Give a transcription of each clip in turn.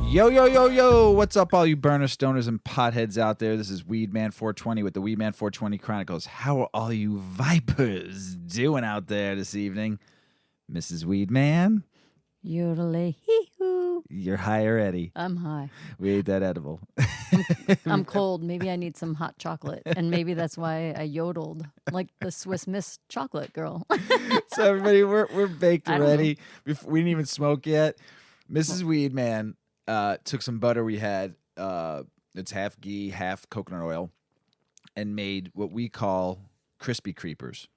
Yo, yo, yo, yo. What's up, all you burner stoners and potheads out there? This is Weedman 420 with the Weedman 420 Chronicles. How are all you vipers doing out there this evening? Mrs. Weedman? Yodelay hee hoo. You're high already. I'm high. We ate that edible. I'm cold. Maybe I need some hot chocolate. And maybe that's why I yodeled like the Swiss Miss chocolate girl. So, everybody, we're baked already. We didn't even smoke yet. Mrs. Weedman took some butter we had. It's half ghee, half coconut oil, and made what we call crispy creepers.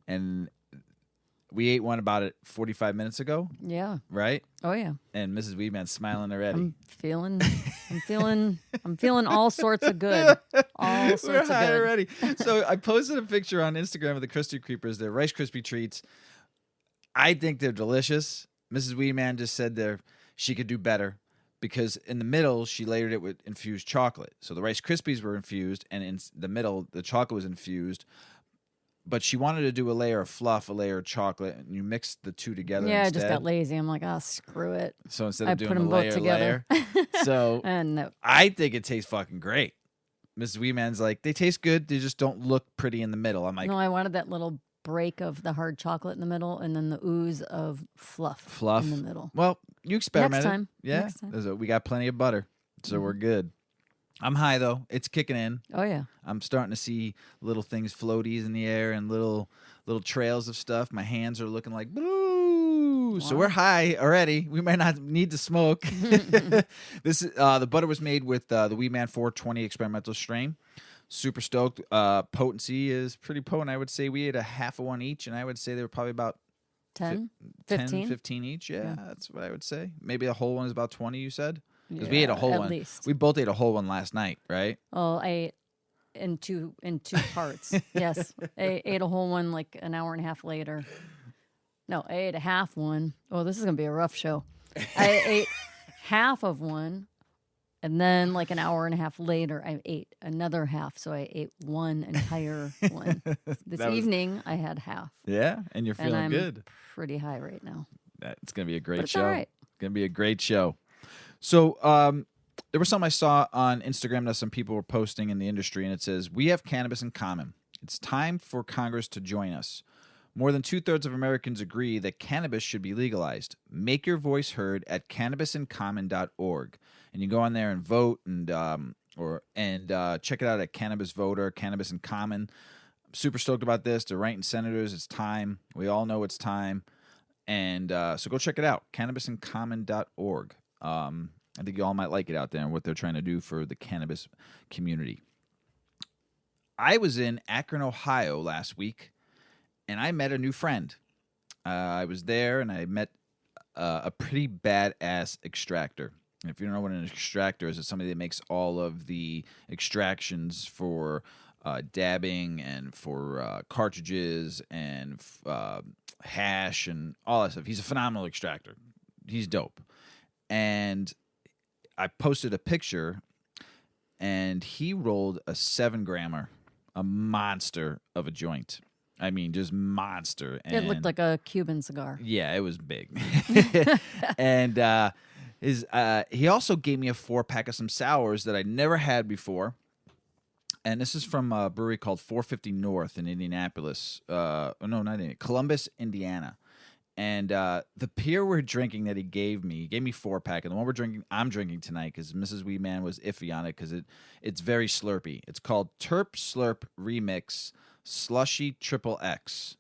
And we ate one about 45 minutes ago. Yeah. Right? Oh yeah. And Mrs. Weedman's smiling already. I'm feeling all sorts of good. All sorts We're of high good. already. So I posted a picture on Instagram of the crispy creepers. They're Rice Krispie treats. I think they're delicious. Mrs. Weedman just said she could do better because in the middle she layered it with infused chocolate. So the Rice Krispies were infused, and in the middle the chocolate was infused. But she wanted to do a layer of fluff, a layer of chocolate, and you mix the two together. Yeah, instead. I just got lazy. I'm like, screw it. So instead I of doing put a them layer, both together. So And no. I think it tastes fucking great. Mrs. Weedman's like, they taste good, they just don't look pretty in the middle. I'm like, No, I wanted that little break of the hard chocolate in the middle, and then the ooze of fluff in the middle. Well, you experimented. Next time. Yeah. Next time. We got plenty of butter, so we're good. I'm high, though. It's kicking in. Oh yeah. I'm starting to see little things, floaties in the air, and little trails of stuff. My hands are looking like blue. Wow. So we're high already. We might not need to smoke. This is the butter was made with the Weedman 420 experimental strain. Super stoked. Potency is pretty potent. I would say we ate a half of one each, and I would say they were probably about 10, 15 each. Yeah, that's what I would say. Maybe a whole one is about 20, you said? Because we ate a Yeah, whole at one. least. We both ate a whole one last night, right? Oh, I ate in two parts. Yes, I ate a whole one like an hour and a half later. No, I ate a half one. Oh, this is gonna be a rough show. I ate half of one, and then like an hour and a half later, I ate another half. So I ate one entire one. This evening, I had half. Yeah, and you're feeling and I'm good. Pretty high right now. It's gonna be a great But it's show. all right. It's gonna be a great show. So there was something I saw on Instagram that some people were posting in the industry, and it says, "We have cannabis in common. It's time for Congress to join us. More than 2/3 of Americans agree that cannabis should be legalized. Make your voice heard at cannabisincommon.org." And you go on there and vote and check it out at Cannabis Voter, Cannabis in Common. I'm super stoked about this. They're writing senators. It's time. We all know it's time. And so go check it out, cannabisincommon.org. I think you all might like it out there and what they're trying to do for the cannabis community. I was in Akron, Ohio last week, and I met a new friend. I was there, and I met a pretty badass extractor. And if you don't know what an extractor is, it's somebody that makes all of the extractions for dabbing and for cartridges and hash and all that stuff. He's a phenomenal extractor. He's dope. And I posted a picture, and he rolled a 7-grammer, a monster of a joint. I mean, just monster. And It looked like a Cuban cigar. yeah, it was big. And he also gave me a 4-pack of some sours that I never had before. And this is from a brewery called 450 North in Indianapolis. No, not Indiana, Columbus, Indiana. And the beer we're drinking that he gave me 4-pack, and the one I'm drinking tonight, because Mrs. Weedman was iffy on it because it's very slurpy. It's called Terp Slurp Remix Slushy Triple X.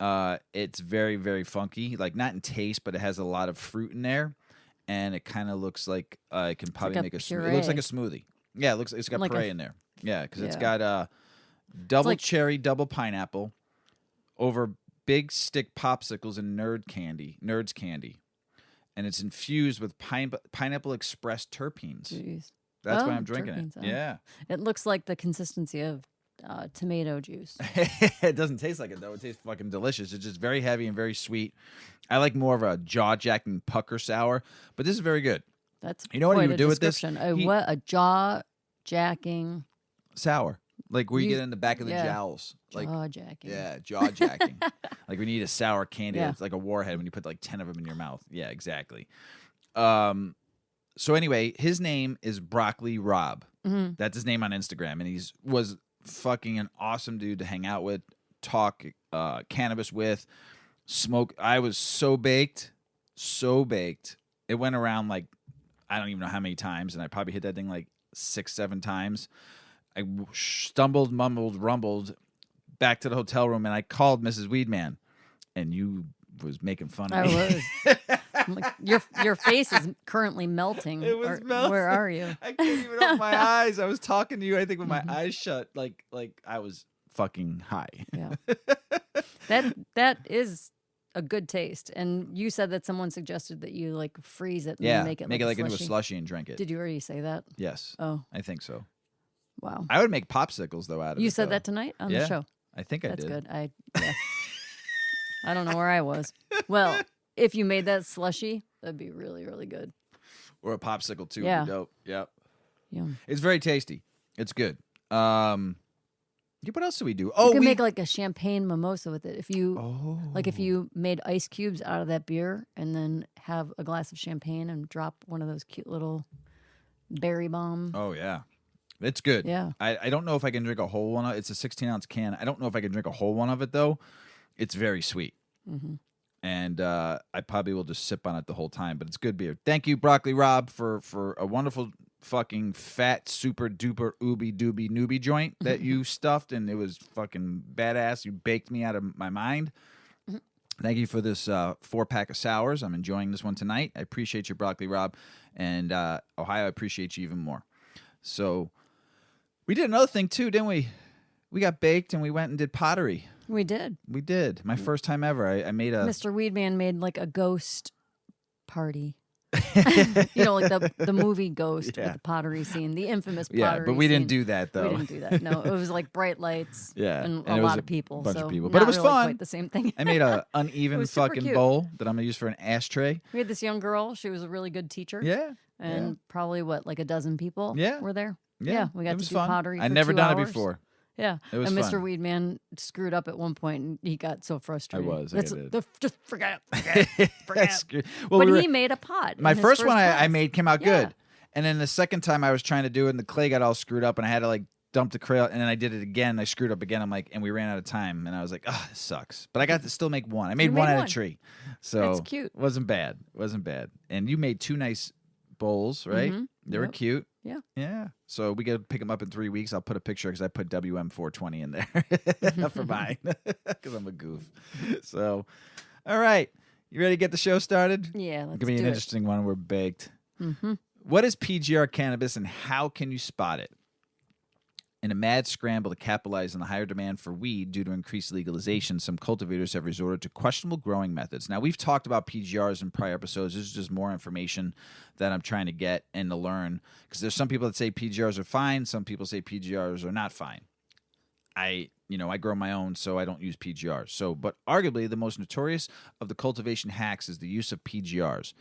It's very, very funky, like not in taste, but it has a lot of fruit in there, and it kind of looks like it can probably like make a puree. It looks like a smoothie. Yeah, it's got Like puree in there. Yeah, because it's Yeah. got double like- cherry, double pineapple over big stick popsicles and Nerds candy, and it's infused with pineapple express terpenes. Jeez. That's why Oh, I'm drinking terpenes, it. oh. Yeah, It looks like the consistency of tomato juice. it doesn't taste like it though. It tastes fucking delicious. It's just very heavy and very sweet. I like more of a jaw-jacking pucker sour, but this is very good. That's You know what quite he would a do with this? description. He- What a jaw-jacking, Sour, like where you You- get in the back of the yeah. jowls, like jaw-jacking. yeah, jaw-jacking. Like when you eat a sour candy, Yeah. it's like a warhead when you put like 10 of them in your mouth. Yeah, exactly. So anyway, his name is Broccoli Rob. That's his name on Instagram, and he's was fucking an awesome dude to hang out with, talk cannabis with, smoke. I was so baked. It went around like I don't even know how many times, and I probably hit that thing like 6-7 times. I stumbled, mumbled, rumbled back to the hotel room, and I called Mrs. Weedman, and you was making fun of me. I was. I'm like, your face is currently melting. It was melting. Where are you? I couldn't even open my eyes. I was talking to you, I think, with my eyes shut, like I was fucking high. Yeah. That is a good taste. And you said that someone suggested that you like freeze it and then make it like into a slushy and drink it. Did you already say that? Yes. Oh. I think so. Wow. I would make popsicles though out of it. You said that tonight on the show. I think I did. That's good. I don't know where I was. Well, if you made that slushy, that'd be really, really good. Or a popsicle too. Yeah. Would be dope. Yep. Yum. It's very tasty. It's good. What else do we do? You can make like a champagne mimosa with it. If you made ice cubes out of that beer and then have a glass of champagne and drop one of those cute little berry bomb. Oh yeah. It's good. Yeah. I don't know if I can drink a whole one. It's a 16-ounce can. I don't know if I can drink a whole one of it though. It's very sweet. Mm-hmm. And I probably will just sip on it the whole time, but it's good beer. Thank you, Broccoli Rob, for a wonderful fucking fat, super duper Oobie Doobie Newbie joint that you stuffed, and it was fucking badass. You baked me out of my mind. Thank you for this 4-pack of sours. I'm enjoying this one tonight. I appreciate you, Broccoli Rob. And Ohio, I appreciate you even more. So we did another thing too, didn't we? We got baked and we went and did pottery. We did. My first time ever. I made a... Mr. Weedman made like a ghost party. You know, like the movie Ghost with the pottery scene, the infamous pottery Yeah, but we didn't scene. do that though. We didn't do that. No, it was like bright lights. Yeah, and it a was lot of people. Bunch so of people, not but it was really fun. Quite the same thing. I made a uneven fucking cute. bowl that I'm gonna use for an ashtray. We had this young girl. She was a really good teacher. Yeah, and probably like a dozen people. Yeah. were there. Yeah, we got it was to do fun. pottery. I'd for never 2 done hours. it before. Yeah, It was and Mr. fun. Weedman screwed up at one point, and he got so frustrated. I did. Just forget it. Well, but he made a pot. My in his first one I class. made came out Yeah. good, and then the second time I was trying to do it, and the clay got all screwed up, and I had to like dump the clay, and then I did it again. I screwed up again. I'm like, and we ran out of time, and I was like, oh, this sucks. But I got to still make one. I made one out of a tree, so That's cute. Wasn't bad. And you made 2 nice bowls, right? Mm-hmm. They were Yep. cute. Yeah. So we got to pick them up in 3 weeks. I'll put a picture because I put WM420 in there for mine because I'm a goof. So, all right. You ready to get the show started? Yeah, let's It's going to be do an it. interesting one. We're baked. Mm-hmm. What is PGR cannabis and how can you spot it? In a mad scramble to capitalize on the higher demand for weed due to increased legalization, some cultivators have resorted to questionable growing methods. Now, we've talked about PGRs in prior episodes. This is just more information that I'm trying to get and to learn. Because there's some people that say PGRs are fine. Some people say PGRs are not fine. I grow my own, so I don't use PGRs. But arguably, the most notorious of the cultivation hacks is the use of PGRs.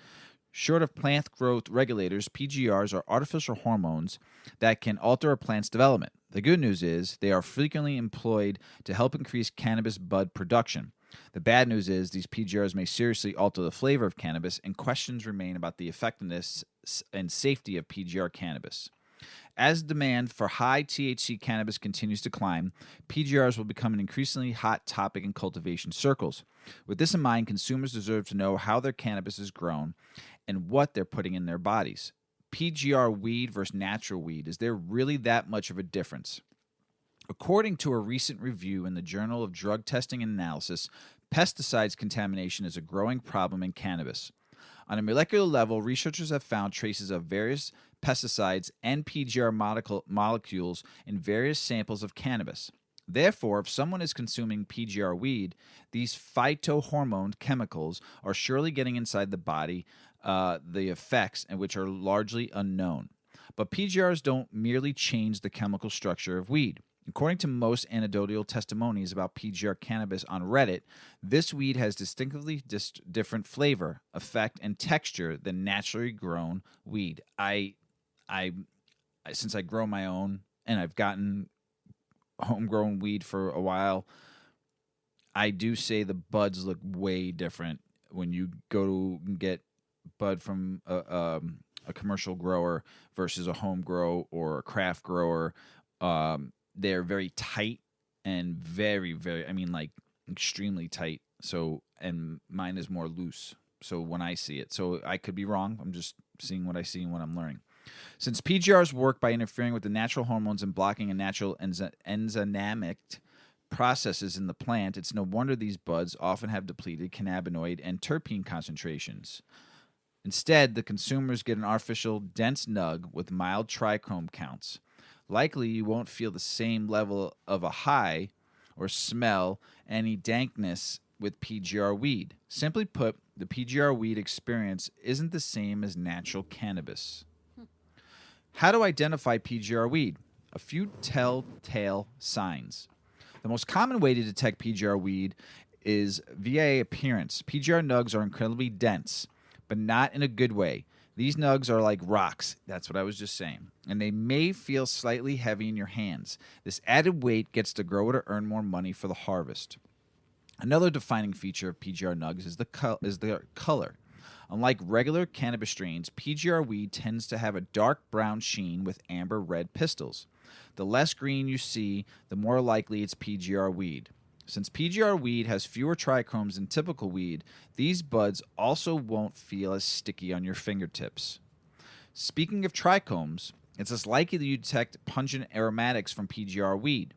Short of plant growth regulators, PGRs are artificial hormones that can alter a plant's development. The good news is they are frequently employed to help increase cannabis bud production. The bad news is these PGRs may seriously alter the flavor of cannabis, and questions remain about the effectiveness and safety of PGR cannabis. As demand for high THC cannabis continues to climb, PGRs will become an increasingly hot topic in cultivation circles. With this in mind, consumers deserve to know how their cannabis is grown and what they're putting in their bodies. PGR weed versus natural weed, is there really that much of a difference? According to a recent review in the Journal of Drug Testing and Analysis, pesticides contamination is a growing problem in cannabis. On a molecular level, researchers have found traces of various pesticides and PGR molecules in various samples of cannabis. Therefore, if someone is consuming PGR weed, these phytohormone chemicals are surely getting inside the body, the effects and which are largely unknown. But PGRs don't merely change the chemical structure of weed. According to most anecdotal testimonies about PGR cannabis on Reddit, this weed has distinctively different flavor, effect, and texture than naturally grown weed. Since I grow my own and I've gotten homegrown weed for a while, I do say the buds look way different when you go to get bud from a commercial grower versus a home grow or a craft grower. They're very tight and very, very, I mean, like extremely tight. So, and mine is more loose. So when I see it, so I could be wrong. I'm just seeing what I see and what I'm learning. Since PGRs work by interfering with the natural hormones and blocking a natural enzymatic processes in the plant, it's no wonder these buds often have depleted cannabinoid and terpene concentrations. Instead, the consumers get an artificial dense nug with mild trichome counts. Likely, you won't feel the same level of a high or smell any dankness with PGR weed. Simply put, the PGR weed experience isn't the same as natural cannabis. How to identify PGR weed? A few telltale signs. The most common way to detect PGR weed is via appearance. PGR nugs are incredibly dense, but not in a good way. These nugs are like rocks. That's what I was just saying. And they may feel slightly heavy in your hands. This added weight gets the grower to earn more money for the harvest. Another defining feature of PGR nugs is the color. Unlike regular cannabis strains, PGR weed tends to have a dark brown sheen with amber red pistils. The less green you see, the more likely it's PGR weed. Since PGR weed has fewer trichomes than typical weed, these buds also won't feel as sticky on your fingertips. Speaking of trichomes, it's less likely that you detect pungent aromatics from PGR weed,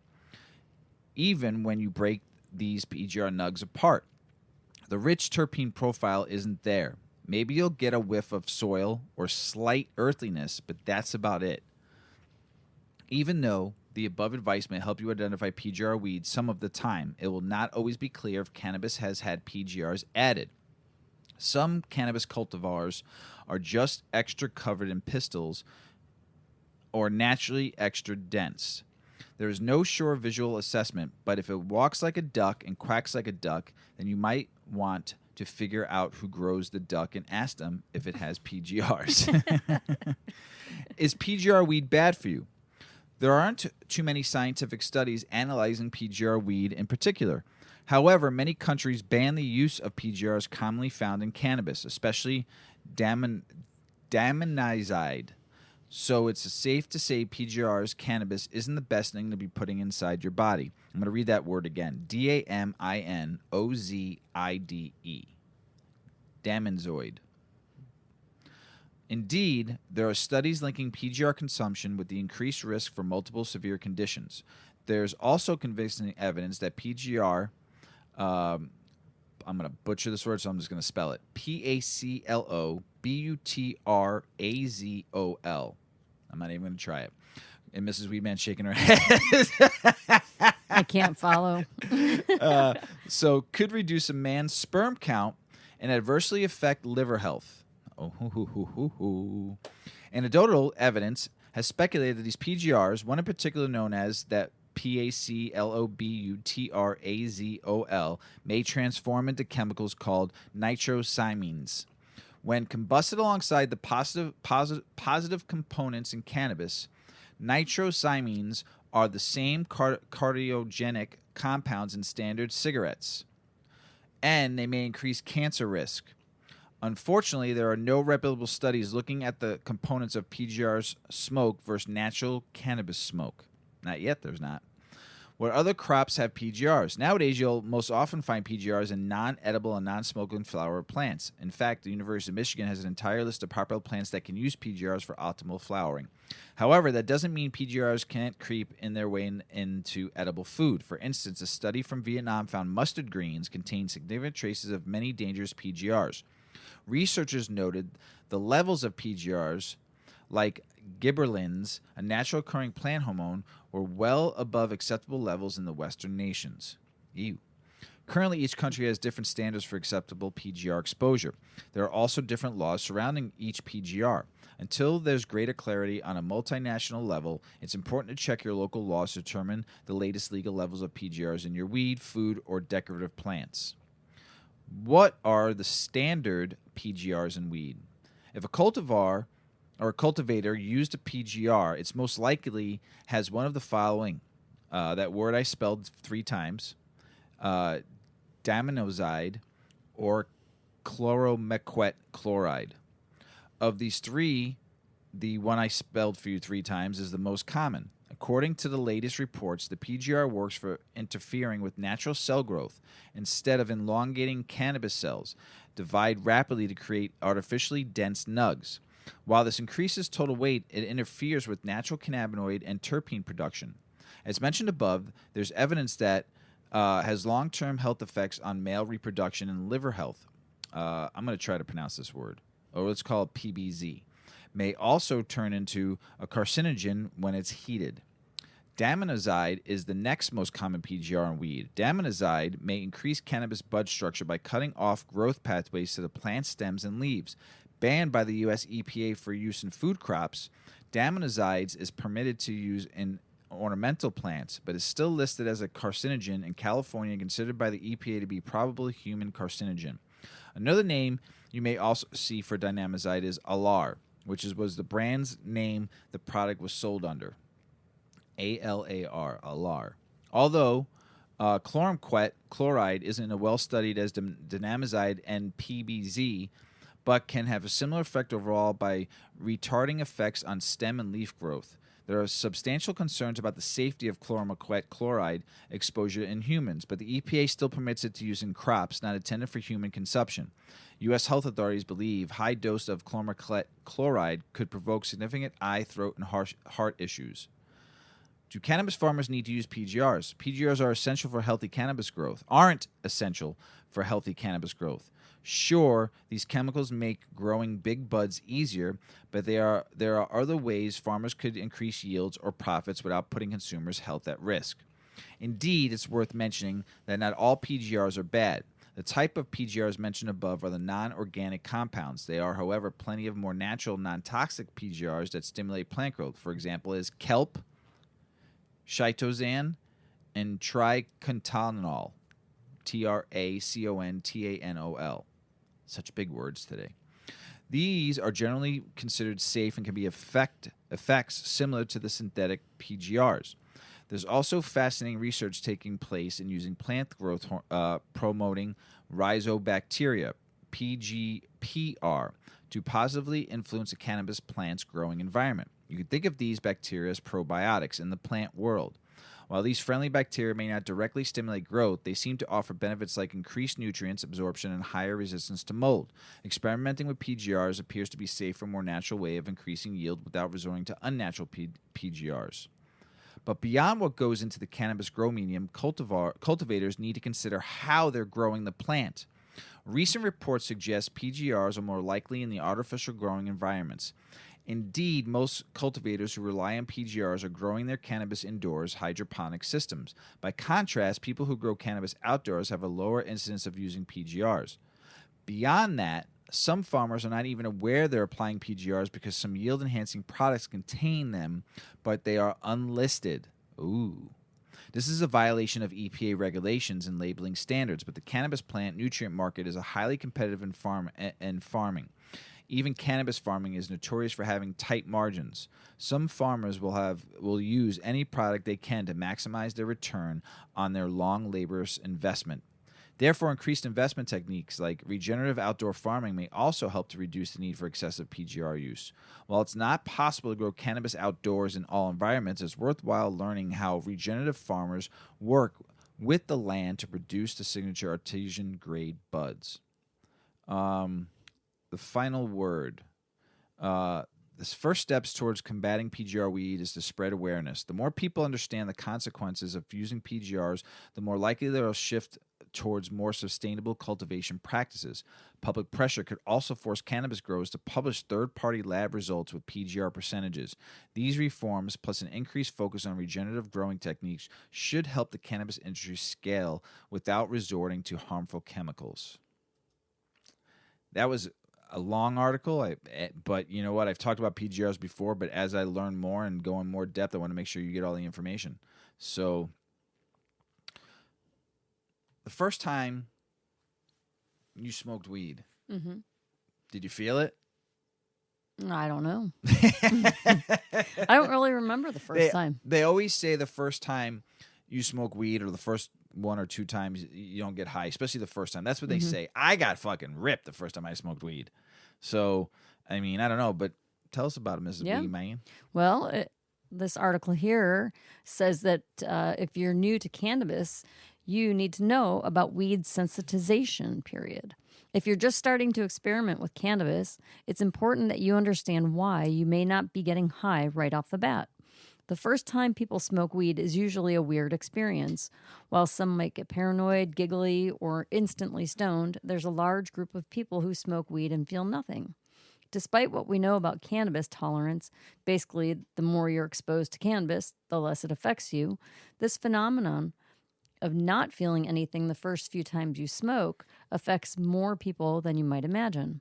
even when you break these PGR nugs apart. The rich terpene profile isn't there. Maybe you'll get a whiff of soil or slight earthiness, but that's about it. Even though the above advice may help you identify PGR weed some of the time, it will not always be clear if cannabis has had PGRs added. Some cannabis cultivars are just extra covered in pistils or naturally extra dense. There is no sure visual assessment, but if it walks like a duck and quacks like a duck, then you might want to figure out who grows the duck and ask them if it has PGRs. Is PGR weed bad for you? There aren't too many scientific studies analyzing PGR weed in particular. However, many countries ban the use of PGRs commonly found in cannabis, especially daminizide. So it's safe to say PGRs cannabis isn't the best thing to be putting inside your body. I'm going to read that word again. Daminozide. Daminzoid. Indeed, there are studies linking PGR consumption with the increased risk for multiple severe conditions. There's also convincing evidence that PGR, I'm going to butcher this word, so I'm just going to spell it. PACLOBUTRAZOL. I'm not even going to try it. And Mrs. Weedman shaking her head. I can't follow. So could reduce a man's sperm count and adversely affect liver health. Anecdotal evidence has speculated that these PGRs, one in particular known as that PACLOBUTRAZOL, may transform into chemicals called nitrosamines. When combusted alongside the positive components in cannabis, nitrosamines are the same carcinogenic compounds in standard cigarettes, and they may increase cancer risk. Unfortunately, there are no reputable studies looking at the components of PGR's smoke versus natural cannabis smoke. Not yet, there's not. What other crops have PGRs? Nowadays, you'll most often find PGRs in non-edible and non-smoking flower plants. In fact, the University of Michigan has an entire list of popular plants that can use PGRs for optimal flowering. However, that doesn't mean PGRs can't creep in their way into edible food. For instance, a study from Vietnam found mustard greens contain significant traces of many dangerous PGRs. Researchers noted the levels of PGRs, like gibberellins, a natural occurring plant hormone, were well above acceptable levels in the Western nations. Ew. Currently, each country has different standards for acceptable PGR exposure. There are also different laws surrounding each PGR. Until there's greater clarity on a multinational level, it's important to check your local laws to determine the latest legal levels of PGRs in your weed, food, or decorative plants. What are the standard PGRs in weed? If a cultivar or a cultivator used a PGR, it's most likely has one of the following. That word I spelled 3 times. Daminozide or chloromequette chloride. Of these three, the one I spelled for you 3 times is the most common. According to the latest reports, the PGR works for interfering with natural cell growth instead of elongating cannabis cells, divide rapidly to create artificially dense nugs. While this increases total weight, it interferes with natural cannabinoid and terpene production. As mentioned above, there's evidence that has long-term health effects on male reproduction and liver health. I'm going to try to pronounce this word, or let's call it PBZ. May also turn into a carcinogen when it's heated. Damonazide is the next most common PGR in weed. Damonazide may increase cannabis bud structure by cutting off growth pathways to the plant stems and leaves. Banned by the U.S. EPA for use in food crops, damonazides is permitted to use in ornamental plants, but is still listed as a carcinogen in California and considered by the EPA to be probably human carcinogen. Another name you may also see for damonazide is Alar, which was the brand's name the product was sold under. Alar. Although chlorumquat chloride isn't as well studied as damonazide and PBZ, but can have a similar effect overall by retarding effects on stem and leaf growth. There are substantial concerns about the safety of chlorumquat chloride exposure in humans, but the EPA still permits it to use in crops not intended for human consumption. U.S. health authorities believe high dose of chlorumquat chloride could provoke significant eye, throat, and heart issues. Do cannabis farmers need to use PGRs? PGRs are essential for healthy cannabis growth. Aren't essential for healthy cannabis growth. Sure, these chemicals make growing big buds easier, but there are other ways farmers could increase yields or profits without putting consumers' health at risk. Indeed, it's worth mentioning that not all PGRs are bad. The type of PGRs mentioned above are the non-organic compounds. There are, however, plenty of more natural, non-toxic PGRs that stimulate plant growth. For example, is kelp, chitosan, and tricontanol, Tracontanol. Such big words today. These are generally considered safe and can be effects similar to the synthetic PGRs. There's also fascinating research taking place in using plant growth promoting rhizobacteria, PGPR, to positively influence a cannabis plant's growing environment. You can think of these bacteria as probiotics in the plant world. While these friendly bacteria may not directly stimulate growth, they seem to offer benefits like increased nutrients absorption and higher resistance to mold. Experimenting with PGRs appears to be a safer, more natural way of increasing yield without resorting to unnatural PGRs. But beyond what goes into the cannabis grow medium, cultivators need to consider how they're growing the plant. Recent reports suggest PGRs are more likely in the artificial growing environments. Indeed, most cultivators who rely on PGRs are growing their cannabis indoors hydroponic systems. By contrast, people who grow cannabis outdoors have a lower incidence of using PGRs. Beyond that, some farmers are not even aware they're applying PGRs because some yield-enhancing products contain them, but they are unlisted. Ooh. This is a violation of EPA regulations and labeling standards, but the cannabis plant nutrient market is a highly competitive in farming. Even cannabis farming is notorious for having tight margins. Some farmers will use any product they can to maximize their return on their long laborious investment. Therefore, increased investment techniques like regenerative outdoor farming may also help to reduce the need for excessive PGR use. While it's not possible to grow cannabis outdoors in all environments, it's worthwhile learning how regenerative farmers work with the land to produce the signature artisan-grade buds. The final word. The first steps towards combating PGR weed is to spread awareness. The more people understand the consequences of using PGRs, the more likely they will shift towards more sustainable cultivation practices. Public pressure could also force cannabis growers to publish third-party lab results with PGR percentages. These reforms, plus an increased focus on regenerative growing techniques, should help the cannabis industry scale without resorting to harmful chemicals. That was a long article, but you know what? I've talked about PGRs before, but as I learn more and go in more depth, I want to make sure you get all the information. So, the first time you smoked weed, did you feel it? I don't know. I don't really remember the first time. They always say the first time you smoke weed or the first 1 or 2 times you don't get high, especially the first time. That's what they say. I got fucking ripped the first time I smoked weed. So I mean, I don't know, but tell us about it, Mrs. Yeah. Weedman. Well, this article here says that if you're new to cannabis, you need to know about weed sensitization period. If you're just starting to experiment with cannabis, it's important that you understand why you may not be getting high right off the bat. The first time people smoke weed is usually a weird experience. While some might get paranoid, giggly, or instantly stoned, there's a large group of people who smoke weed and feel nothing. Despite what we know about cannabis tolerance, basically, the more you're exposed to cannabis, the less it affects you, this phenomenon of not feeling anything the first few times you smoke affects more people than you might imagine.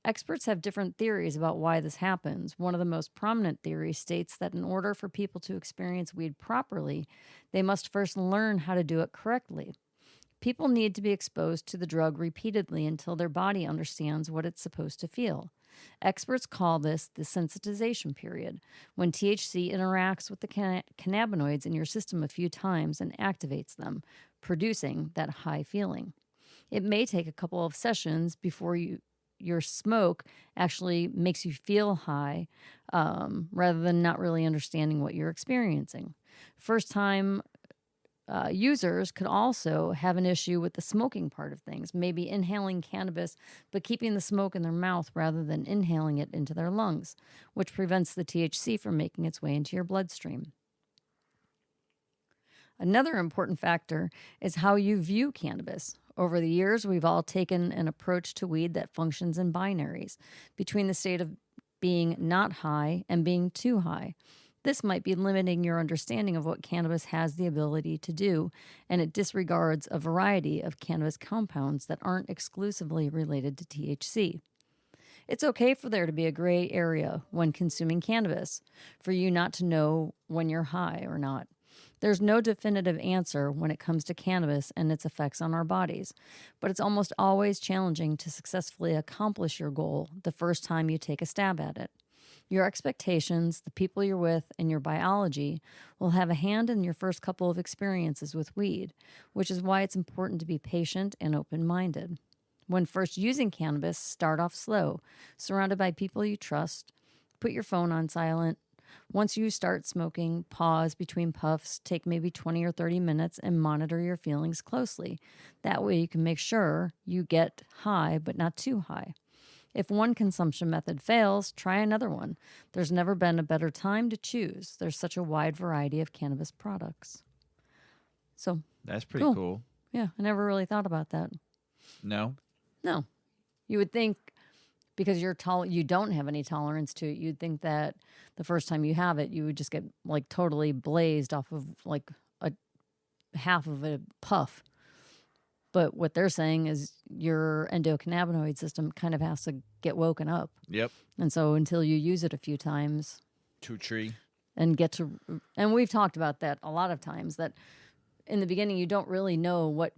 Experts have different theories about why this happens. One of the most prominent theories states that in order for people to experience weed properly, they must first learn how to do it correctly. People need to be exposed to the drug repeatedly until their body understands what it's supposed to feel. Experts call this the sensitization period, when THC interacts with the cannabinoids in your system a few times and activates them, producing that high feeling. It may take a couple of sessions before your smoke actually makes you feel high, rather than not really understanding what you're experiencing. First-time users could also have an issue with the smoking part of things, maybe inhaling cannabis, but keeping the smoke in their mouth rather than inhaling it into their lungs, which prevents the THC from making its way into your bloodstream. Another important factor is how you view cannabis. Over the years, we've all taken an approach to weed that functions in binaries, between the state of being not high and being too high. This might be limiting your understanding of what cannabis has the ability to do, and it disregards a variety of cannabis compounds that aren't exclusively related to THC. It's okay for there to be a gray area when consuming cannabis, for you not to know when you're high or not. There's no definitive answer when it comes to cannabis and its effects on our bodies, but it's almost always challenging to successfully accomplish your goal the first time you take a stab at it. Your expectations, the people you're with, and your biology will have a hand in your first couple of experiences with weed, which is why it's important to be patient and open-minded. When first using cannabis, start off slow, surrounded by people you trust. Put your phone on silent. Once you start smoking, pause between puffs, take maybe 20 or 30 minutes, and monitor your feelings closely. That way you can make sure you get high, but not too high. If one consumption method fails, try another one. There's never been a better time to choose. There's such a wide variety of cannabis products. So That's pretty cool. Yeah, I never really thought about that. No? No. You would think, because you don't have any tolerance to it, you'd think that the first time you have it, you would just get like totally blazed off of like a half of a puff. But what they're saying is your endocannabinoid system kind of has to get woken up. Yep. And so until you use it a few times and we've talked about that a lot of times, that in the beginning you don't really know what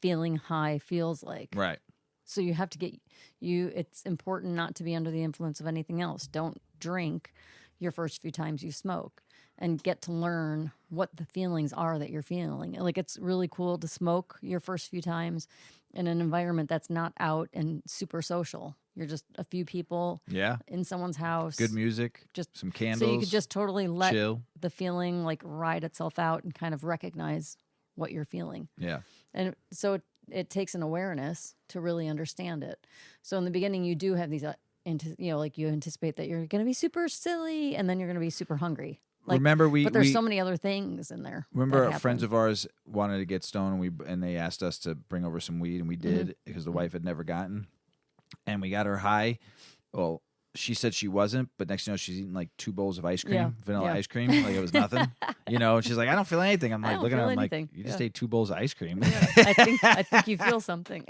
feeling high feels like. Right. So you have to it's important not to be under the influence of anything else. Don't drink your first few times you smoke, and get to learn what the feelings are that you're feeling. Like, it's really cool to smoke your first few times in an environment that's not out and super social. You're just a few people in someone's house. Good music, just some candles. So you could just totally let chill. The feeling like ride itself out and kind of recognize what you're feeling. Yeah. And so it takes an awareness to really understand it. So in the beginning, you do have these, like you anticipate that you're going to be super silly and then you're going to be super hungry. Like, but there's so many other things in there. Remember, friends of ours wanted to get stoned, and they asked us to bring over some weed, and we did because the wife had never gotten, and we got her high. Well, she said she wasn't, but next thing you know, she's eating like 2 bowls of ice cream, vanilla ice cream, like it was nothing. And she's like, I don't feel anything. I'm like looking at her, I'm like, you just ate 2 bowls of ice cream. Yeah. I think you feel something.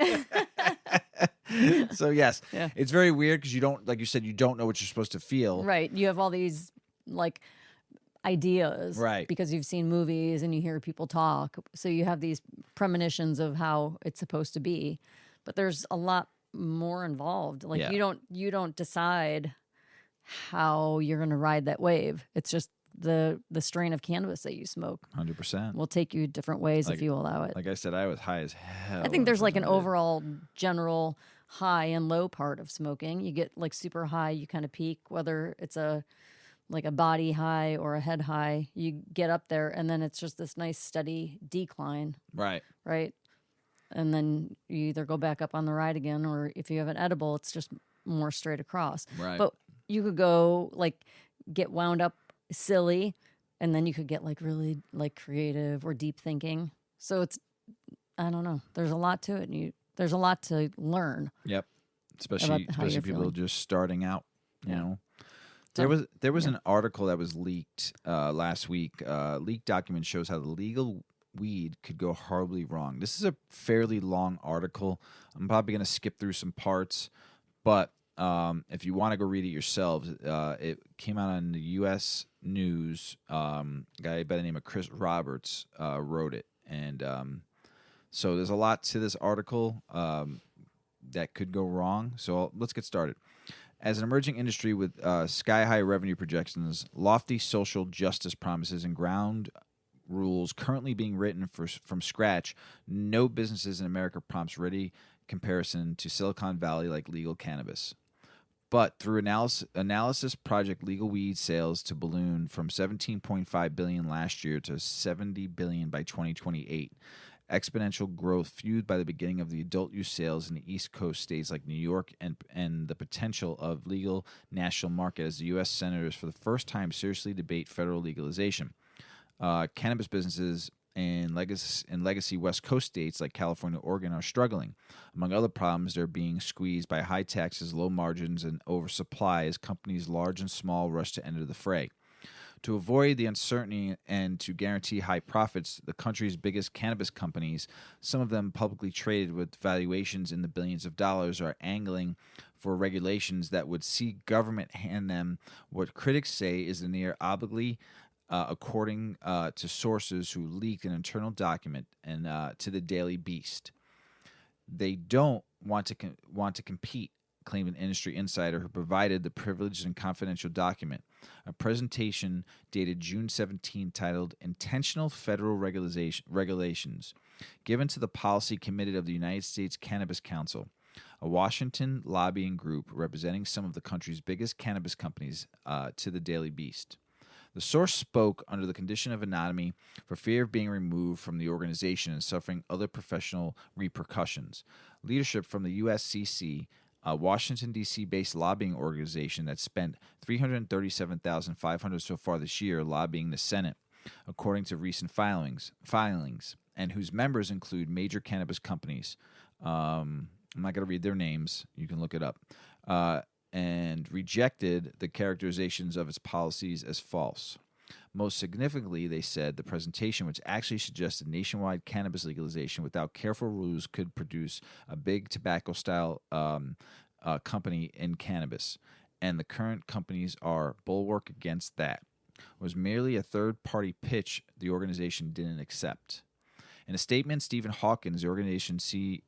So yes, it's very weird because you don't, like you said, you don't know what you're supposed to feel. Right. You have all these like ideas, right? Because you've seen movies and you hear people talk, so you have these premonitions of how it's supposed to be. But there's a lot more involved. Like you don't decide how you're going to ride that wave. It's just the strain of cannabis that you smoke. 100% will take you different ways if you allow it. Like I said, I was high as hell. I think there's like an overall general high and low part of smoking. You get like super high, you kind of peak, whether it's a like a body high or a head high. You get up there, and then it's just this nice steady decline, Right. right? And then you either go back up on the ride again, or if you have an edible, it's just more straight across. Right. But you could go like get wound up silly, and then you could get like really like creative or deep thinking. So it's, I don't know. There's a lot to it, and there's a lot to learn. Yep. About Especially how you're people feeling. just starting out. You Yeah. know. So, There was an article that was leaked last week. Leaked document shows how the legal weed could go horribly wrong. This is a fairly long article. I'm probably going to skip through some parts, but if you want to go read it yourselves, it came out on the U.S. News. A guy by the name of Chris Roberts wrote it, and so there's a lot to this article that could go wrong. So let's get started. As an emerging industry with sky-high revenue projections, lofty social justice promises, and ground rules currently being written from scratch, no businesses in America prompts ready comparison to Silicon Valley like legal cannabis. But through analysis project legal weed sales to balloon from $17.5 billion last year to $70 billion by 2028. Exponential growth fueled by the beginning of the adult use sales in the East Coast states like New York and the potential of legal national market as the U.S. senators for the first time seriously debate federal legalization. Cannabis businesses in legacy West Coast states like California, Oregon are struggling. Among other problems, they're being squeezed by high taxes, low margins, and oversupply as companies large and small rush to enter the fray. To avoid the uncertainty and to guarantee high profits, the country's biggest cannabis companies, some of them publicly traded with valuations in the billions of dollars, are angling for regulations that would see government hand them what critics say is a near obligatory, according to sources who leaked an internal document and to the Daily Beast. They don't want to compete, claimed an industry insider who provided the privileged and confidential document. A presentation dated June 17 titled Intentional Federal Regulations, given to the Policy Committee of the United States Cannabis Council, a Washington lobbying group representing some of the country's biggest cannabis companies, to the Daily Beast. The source spoke under the condition of anonymity for fear of being removed from the organization and suffering other professional repercussions. Leadership from the USCC, a Washington, D.C.-based lobbying organization that spent $337,500 so far this year lobbying the Senate, according to recent filings, and whose members include major cannabis companies. I'm not going to read their names. You can look it up. And rejected the characterizations of its policies as false. Most significantly, they said the presentation, which actually suggested nationwide cannabis legalization without careful rules, could produce a big tobacco-style company in cannabis, and the current companies are bulwark against that. It was merely a third-party pitch the organization didn't accept. In a statement, Stephen Hawkins, the organization's CEO,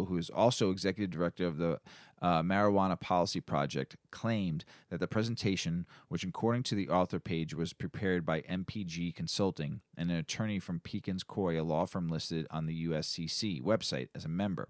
who is also executive director of the Marijuana Policy Project, claimed that the presentation, which according to the author page was prepared by MPG Consulting and an attorney from Pekins Coy, a law firm listed on the USCC website as a member,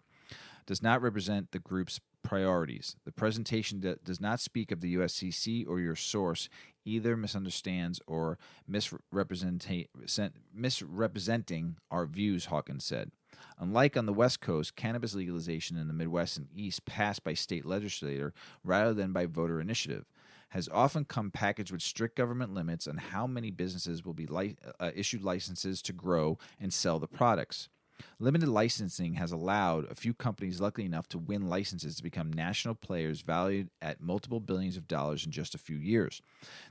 does not represent the group's priorities. The presentation does not speak of the USCC or your source, either misunderstands or misrepresenting our views, Hawkins said. Unlike on the West Coast, cannabis legalization in the Midwest and East passed by state legislature rather than by voter initiative, has often come packaged with strict government limits on how many businesses will be issued licenses to grow and sell the products. Limited licensing has allowed a few companies lucky enough to win licenses to become national players valued at multiple billions of dollars in just a few years.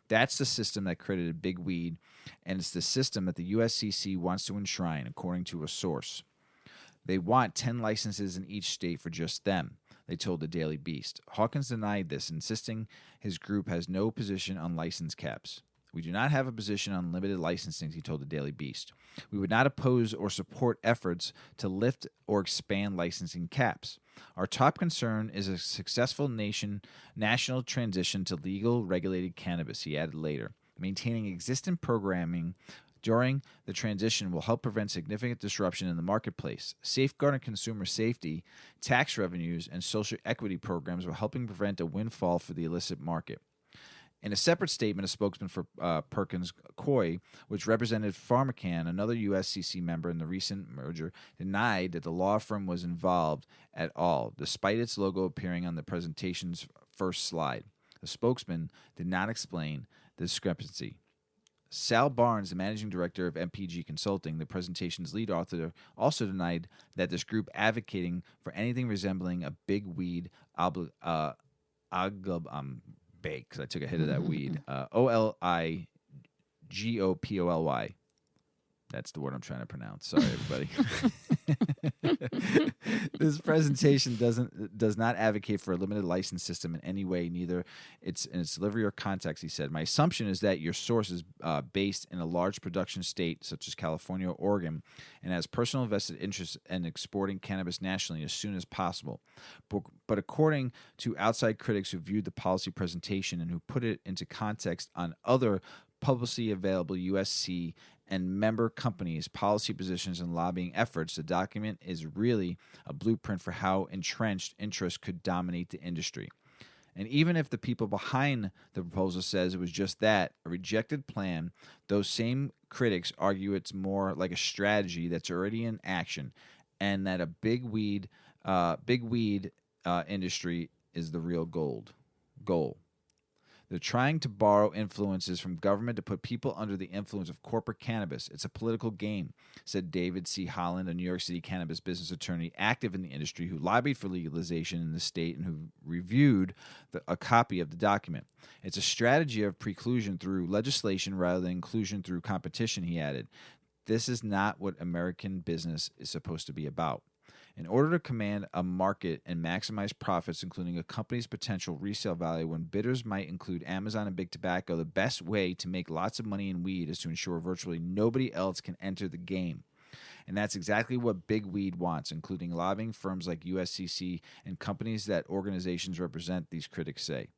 That's the system that created big weed, and it's the system that the USCC wants to enshrine, according to a source. They want 10 licenses in each state for just them, they told the Daily Beast. Hawkins denied this, insisting his group has no position on license caps. We do not have a position on limited licensing, he told the Daily Beast. We would not oppose or support efforts to lift or expand licensing caps. Our top concern is a successful national transition to legal regulated cannabis, he added later. Maintaining existing programming during the transition will help prevent significant disruption in the marketplace, safeguarding consumer safety, tax revenues, and social equity programs while helping prevent a windfall for the illicit market. In a separate statement, a spokesman for Perkins Coie, which represented PharmaCann, another USCC member in the recent merger, denied that the law firm was involved at all, despite its logo appearing on the presentation's first slide. The spokesman did not explain the discrepancy. Sal Barnes, the managing director of MPG Consulting, the presentation's lead author, also denied that this group advocating for anything resembling a big weed bake, because I took a hit of that weed. Oligopoly. That's the word I'm trying to pronounce. Sorry, everybody. This presentation does not advocate for a limited license system in any way, neither in its delivery or context, he said. My assumption is that your source is based in a large production state such as California or Oregon and has personal vested interest in exporting cannabis nationally as soon as possible. But according to outside critics who viewed the policy presentation and who put it into context on other publicly available USC and member companies' policy positions and lobbying efforts, the document is really a blueprint for how entrenched interests could dominate the industry. And even if the people behind the proposal says it was just that, a rejected plan, those same critics argue it's more like a strategy that's already in action, and that a big weed industry is the real goal. They're trying to borrow influences from government to put people under the influence of corporate cannabis. It's a political game, said David C. Holland, a New York City cannabis business attorney active in the industry who lobbied for legalization in the state and who reviewed a copy of the document. It's a strategy of preclusion through legislation rather than inclusion through competition, he added. This is not what American business is supposed to be about. In order to command a market and maximize profits, including a company's potential resale value when bidders might include Amazon and Big Tobacco, the best way to make lots of money in weed is to ensure virtually nobody else can enter the game. And that's exactly what Big Weed wants, including lobbying firms like USCC and companies that organizations represent, these critics say.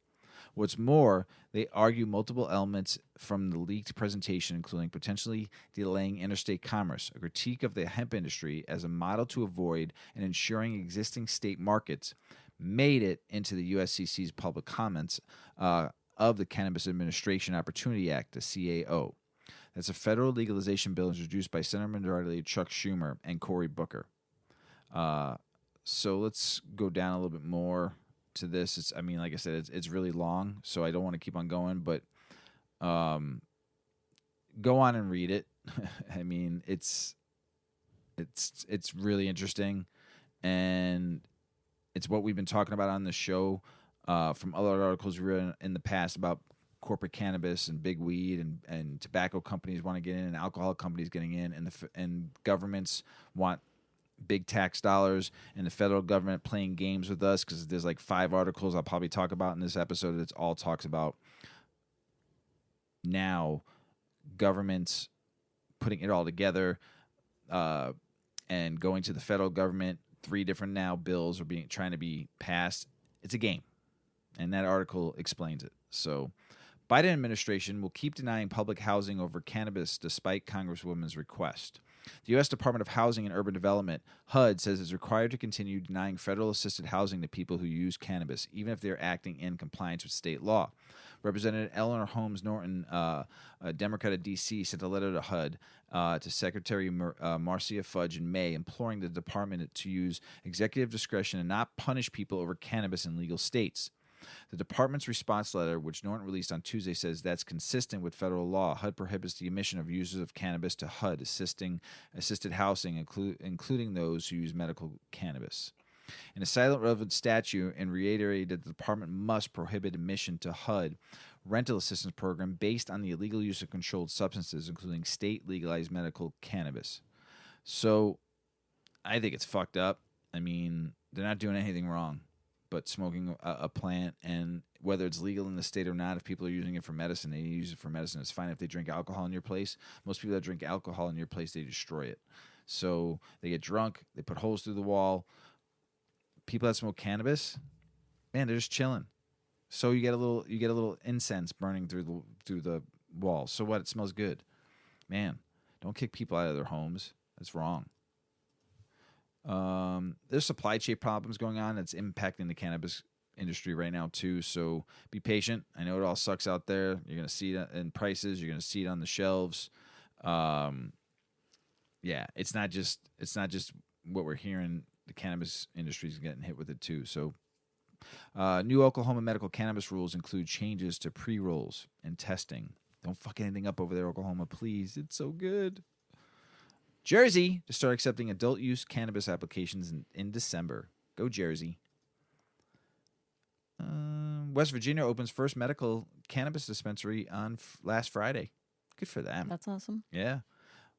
What's more, they argue multiple elements from the leaked presentation, including potentially delaying interstate commerce, a critique of the hemp industry as a model to avoid and ensuring existing state markets, made it into the USCC's public comments of the Cannabis Administration Opportunity Act, the CAO. That's a federal legalization bill introduced by Senator Majority Chuck Schumer and Cory Booker. So let's go down a little bit more to this. Like I said, it's really long, so I don't want to keep on going, but go on and read it. It's really interesting, and it's what we've been talking about on the show from other articles we read in the past about corporate cannabis and big weed and tobacco companies want to get in and alcohol companies getting in, and governments want big tax dollars, and the federal government playing games with us, because there's like 5 articles I'll probably talk about in this episode that all talks about now governments putting it all together and going to the federal government. 3 different now bills are trying to be passed. It's a game, and that article explains it. So Biden administration will keep denying public housing over cannabis despite Congresswoman's request. The U.S. Department of Housing and Urban Development, HUD, says it's required to continue denying federal-assisted housing to people who use cannabis, even if they're acting in compliance with state law. Representative Eleanor Holmes Norton, a Democrat of D.C., sent a letter to HUD to Secretary Marcia Fudge in May, imploring the department to use executive discretion and not punish people over cannabis in legal states. The department's response letter, which Norton released on Tuesday, says that's consistent with federal law. HUD prohibits the admission of users of cannabis to HUD assisted housing, including those who use medical cannabis. In a silent relevant statute, and reiterated that the department must prohibit admission to HUD rental assistance program based on the illegal use of controlled substances, including state legalized medical cannabis. So I think it's fucked up. They're not doing anything wrong but smoking a plant, and whether it's legal in the state or not, if people are using it for medicine, they use it for medicine. It's fine if they drink alcohol in your place. Most people that drink alcohol in your place, they destroy it. So they get drunk, they put holes through the wall. People that smoke cannabis, man, they're just chilling. So you get a little incense burning through the wall. So what? It smells good, man. Don't kick people out of their homes. That's wrong. There's supply chain problems going on that's impacting the cannabis industry right now too. So be patient. I know it all sucks out there. You're gonna see it in prices. You're gonna see it on the shelves. Yeah, it's not just what we're hearing. The cannabis industry is getting hit with it too. So, new Oklahoma medical cannabis rules include changes to pre-rolls and testing. Don't fuck anything up over there, Oklahoma, please. It's so good. Jersey to start accepting adult use cannabis applications in December. Go Jersey. West Virginia opens first medical cannabis dispensary on last Friday. Good for them. That's awesome. Yeah.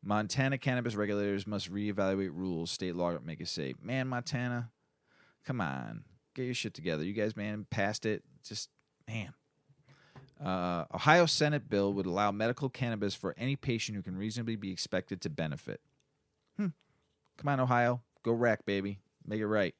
Montana cannabis regulators must reevaluate rules. State law make it say, man, Montana, come on. Get your shit together. You guys, man, passed it. Just, man. Ohio Senate bill would allow medical cannabis for any patient who can reasonably be expected to benefit. Come on, Ohio. Go wreck, baby. Make it right.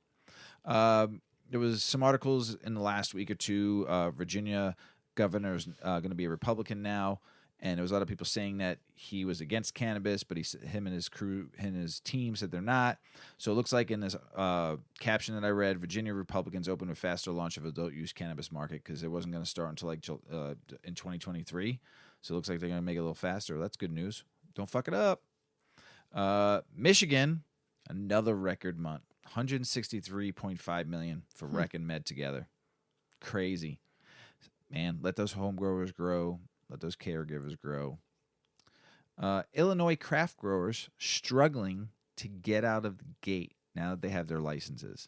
There was some articles in the last week or two. Virginia governor's going to be a Republican now. And there was a lot of people saying that he was against cannabis, but him and his crew and his team said they're not. So it looks like in this caption that I read, Virginia Republicans open a faster launch of adult use cannabis market because it wasn't going to start until like in 2023. So it looks like they're going to make it a little faster. That's good news. Don't fuck it up. Michigan, another record month, 163.5 million for rec and med together. Crazy, man. Let those home growers grow. Let those caregivers grow. Illinois craft growers struggling to get out of the gate now that they have their licenses.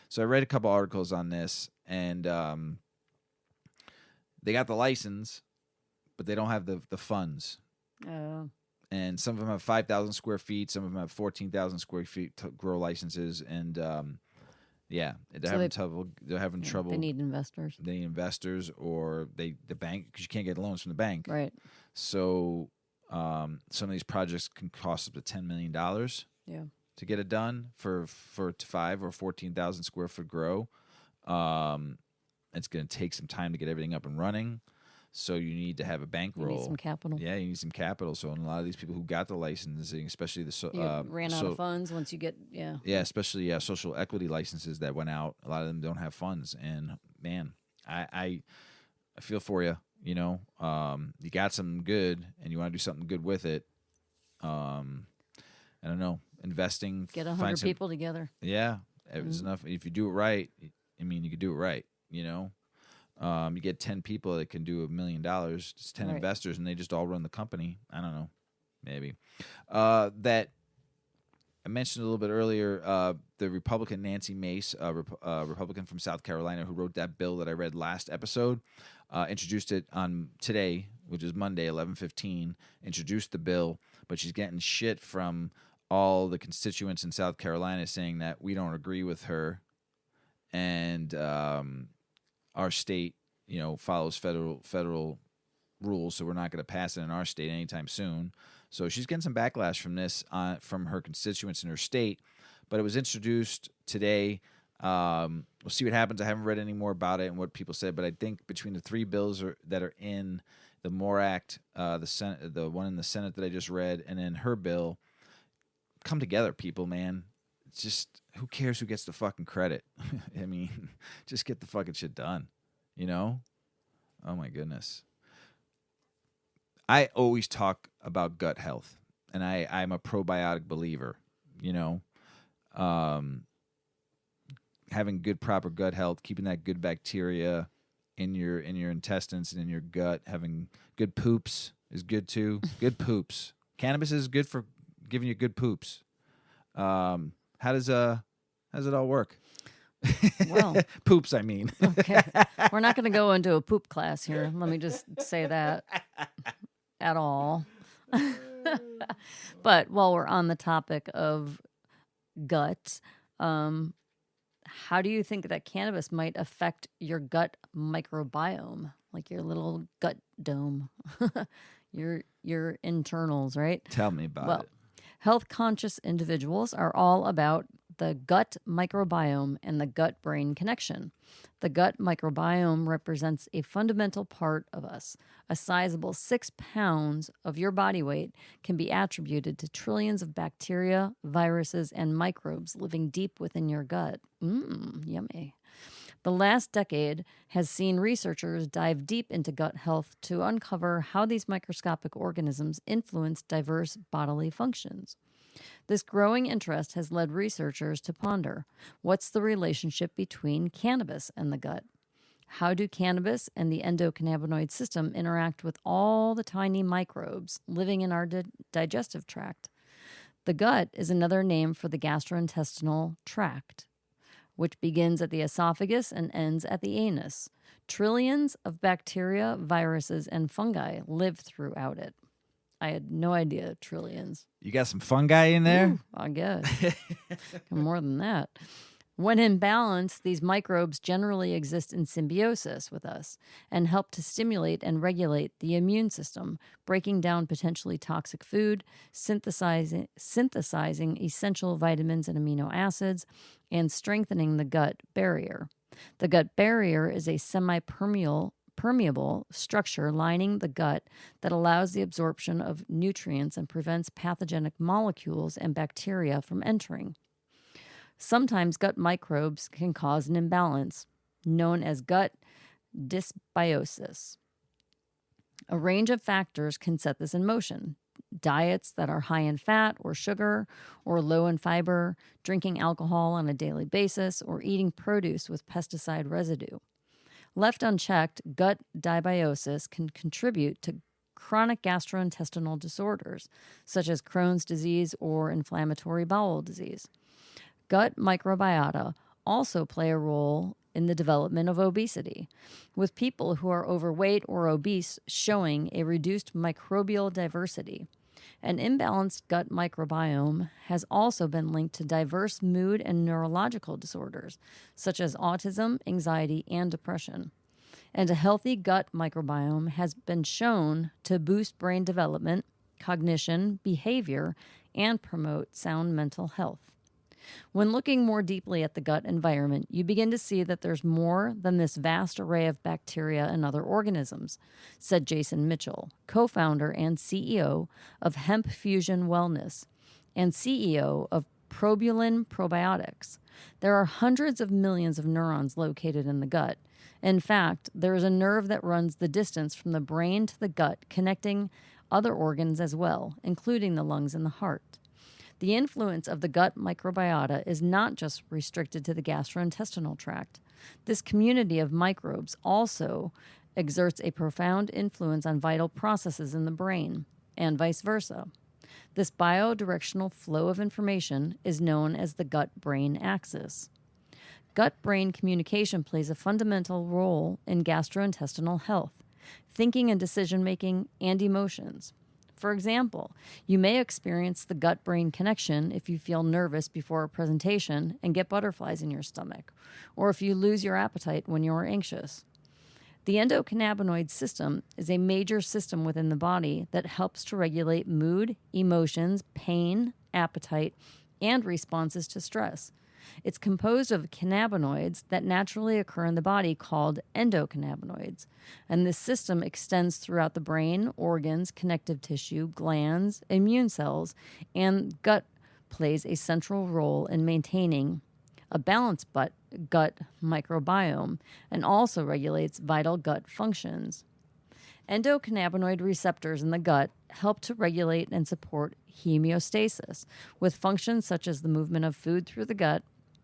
So I read a couple articles on this, and they got the license, but they don't have the funds. And some of them have 5,000 square feet. Some of them have 14,000 square feet to grow licenses. And, they're having trouble. They're having trouble. They need investors. They need investors or the bank, because you can't get loans from the bank. Right. So some of these projects can cost up to $10 million to get it done for 5 or 14,000 square foot grow. It's going to take some time to get everything up and running. So you need to have a bankroll. You need some capital. Yeah, you need some capital. So, and a lot of these people who got the licensing, especially ran out of funds once you get especially social equity licenses that went out. A lot of them don't have funds, and man, I feel for you. You know, you got something good, and you want to do something good with it. I don't know, investing. Get 100 people together. Yeah, it's enough. If you do it right, I mean, you could do it right. You know. You get 10 people that can do $1 million. It's 10 investors, and they just all run the company. I don't know, maybe. That I mentioned a little bit earlier. The Republican Nancy Mace, Republican from South Carolina, who wrote that bill that I read last episode, introduced it on today, which is Monday, 11/15. Introduced the bill, but she's getting shit from all the constituents in South Carolina saying that we don't agree with her, and our state, follows federal rules, so we're not going to pass it in our state anytime soon. So she's getting some backlash from this, from her constituents in her state. But it was introduced today. We'll see what happens. I haven't read any more about it and what people said, but I think between the 3 bills that are in the MORE Act, the Senate, the one in the Senate that I just read, and then her bill, come together, people, man. It's just, who cares who gets the fucking credit? I mean, just get the fucking shit done, Oh my goodness. I always talk about gut health, and I'm a probiotic believer, having good, proper gut health, keeping that good bacteria in your intestines and in your gut, having good poops is good too. Good poops. Cannabis is good for giving you good poops. How does it all work? Well, poops, I mean. Okay. We're not going to go into a poop class here. Let me just say that at all. But while we're on the topic of gut, how do you think that cannabis might affect your gut microbiome, like your little gut dome, your internals, right? Tell me about it. Health-conscious individuals are all about the gut microbiome and the gut-brain connection. The gut microbiome represents a fundamental part of us. A sizable 6 pounds of your body weight can be attributed to trillions of bacteria, viruses, and microbes living deep within your gut. Yummy. The last decade has seen researchers dive deep into gut health to uncover how these microscopic organisms influence diverse bodily functions. This growing interest has led researchers to ponder, what's the relationship between cannabis and the gut? How do cannabis and the endocannabinoid system interact with all the tiny microbes living in our digestive tract? The gut is another name for the gastrointestinal tract, which begins at the esophagus and ends at the anus. Trillions of bacteria, viruses, and fungi live throughout it. I had no idea trillions. You got some fungi in there? Ooh, I guess. More than that. When in balance, these microbes generally exist in symbiosis with us and help to stimulate and regulate the immune system, breaking down potentially toxic food, synthesizing essential vitamins and amino acids, and strengthening the gut barrier. The gut barrier is a semi-permeable structure lining the gut that allows the absorption of nutrients and prevents pathogenic molecules and bacteria from entering. Sometimes gut microbes can cause an imbalance, known as gut dysbiosis. A range of factors can set this in motion. Diets that are high in fat or sugar or low in fiber, drinking alcohol on a daily basis, or eating produce with pesticide residue. Left unchecked, gut dysbiosis can contribute to chronic gastrointestinal disorders, such as Crohn's disease or inflammatory bowel disease. Gut microbiota also play a role in the development of obesity, with people who are overweight or obese showing a reduced microbial diversity. An imbalanced gut microbiome has also been linked to diverse mood and neurological disorders, such as autism, anxiety, and depression. And a healthy gut microbiome has been shown to boost brain development, cognition, behavior, and promote sound mental health. When looking more deeply at the gut environment, you begin to see that there's more than this vast array of bacteria and other organisms, said Jason Mitchell, co-founder and CEO of Hemp Fusion Wellness and CEO of Probulin Probiotics. There are hundreds of millions of neurons located in the gut. In fact, there is a nerve that runs the distance from the brain to the gut, connecting other organs as well, including the lungs and the heart. The influence of the gut microbiota is not just restricted to the gastrointestinal tract. This community of microbes also exerts a profound influence on vital processes in the brain, and vice versa. This biodirectional flow of information is known as the gut-brain axis. Gut-brain communication plays a fundamental role in gastrointestinal health, thinking and decision-making, and emotions. For example, you may experience the gut-brain connection if you feel nervous before a presentation and get butterflies in your stomach, or if you lose your appetite when you are anxious. The endocannabinoid system is a major system within the body that helps to regulate mood, emotions, pain, appetite, and responses to stress. It's composed of cannabinoids that naturally occur in the body called endocannabinoids, and this system extends throughout the brain, organs, connective tissue, glands, immune cells, and gut plays a central role in maintaining a balanced gut microbiome and also regulates vital gut functions. Endocannabinoid receptors in the gut help to regulate and support homeostasis, with functions such as the movement of food through the gut,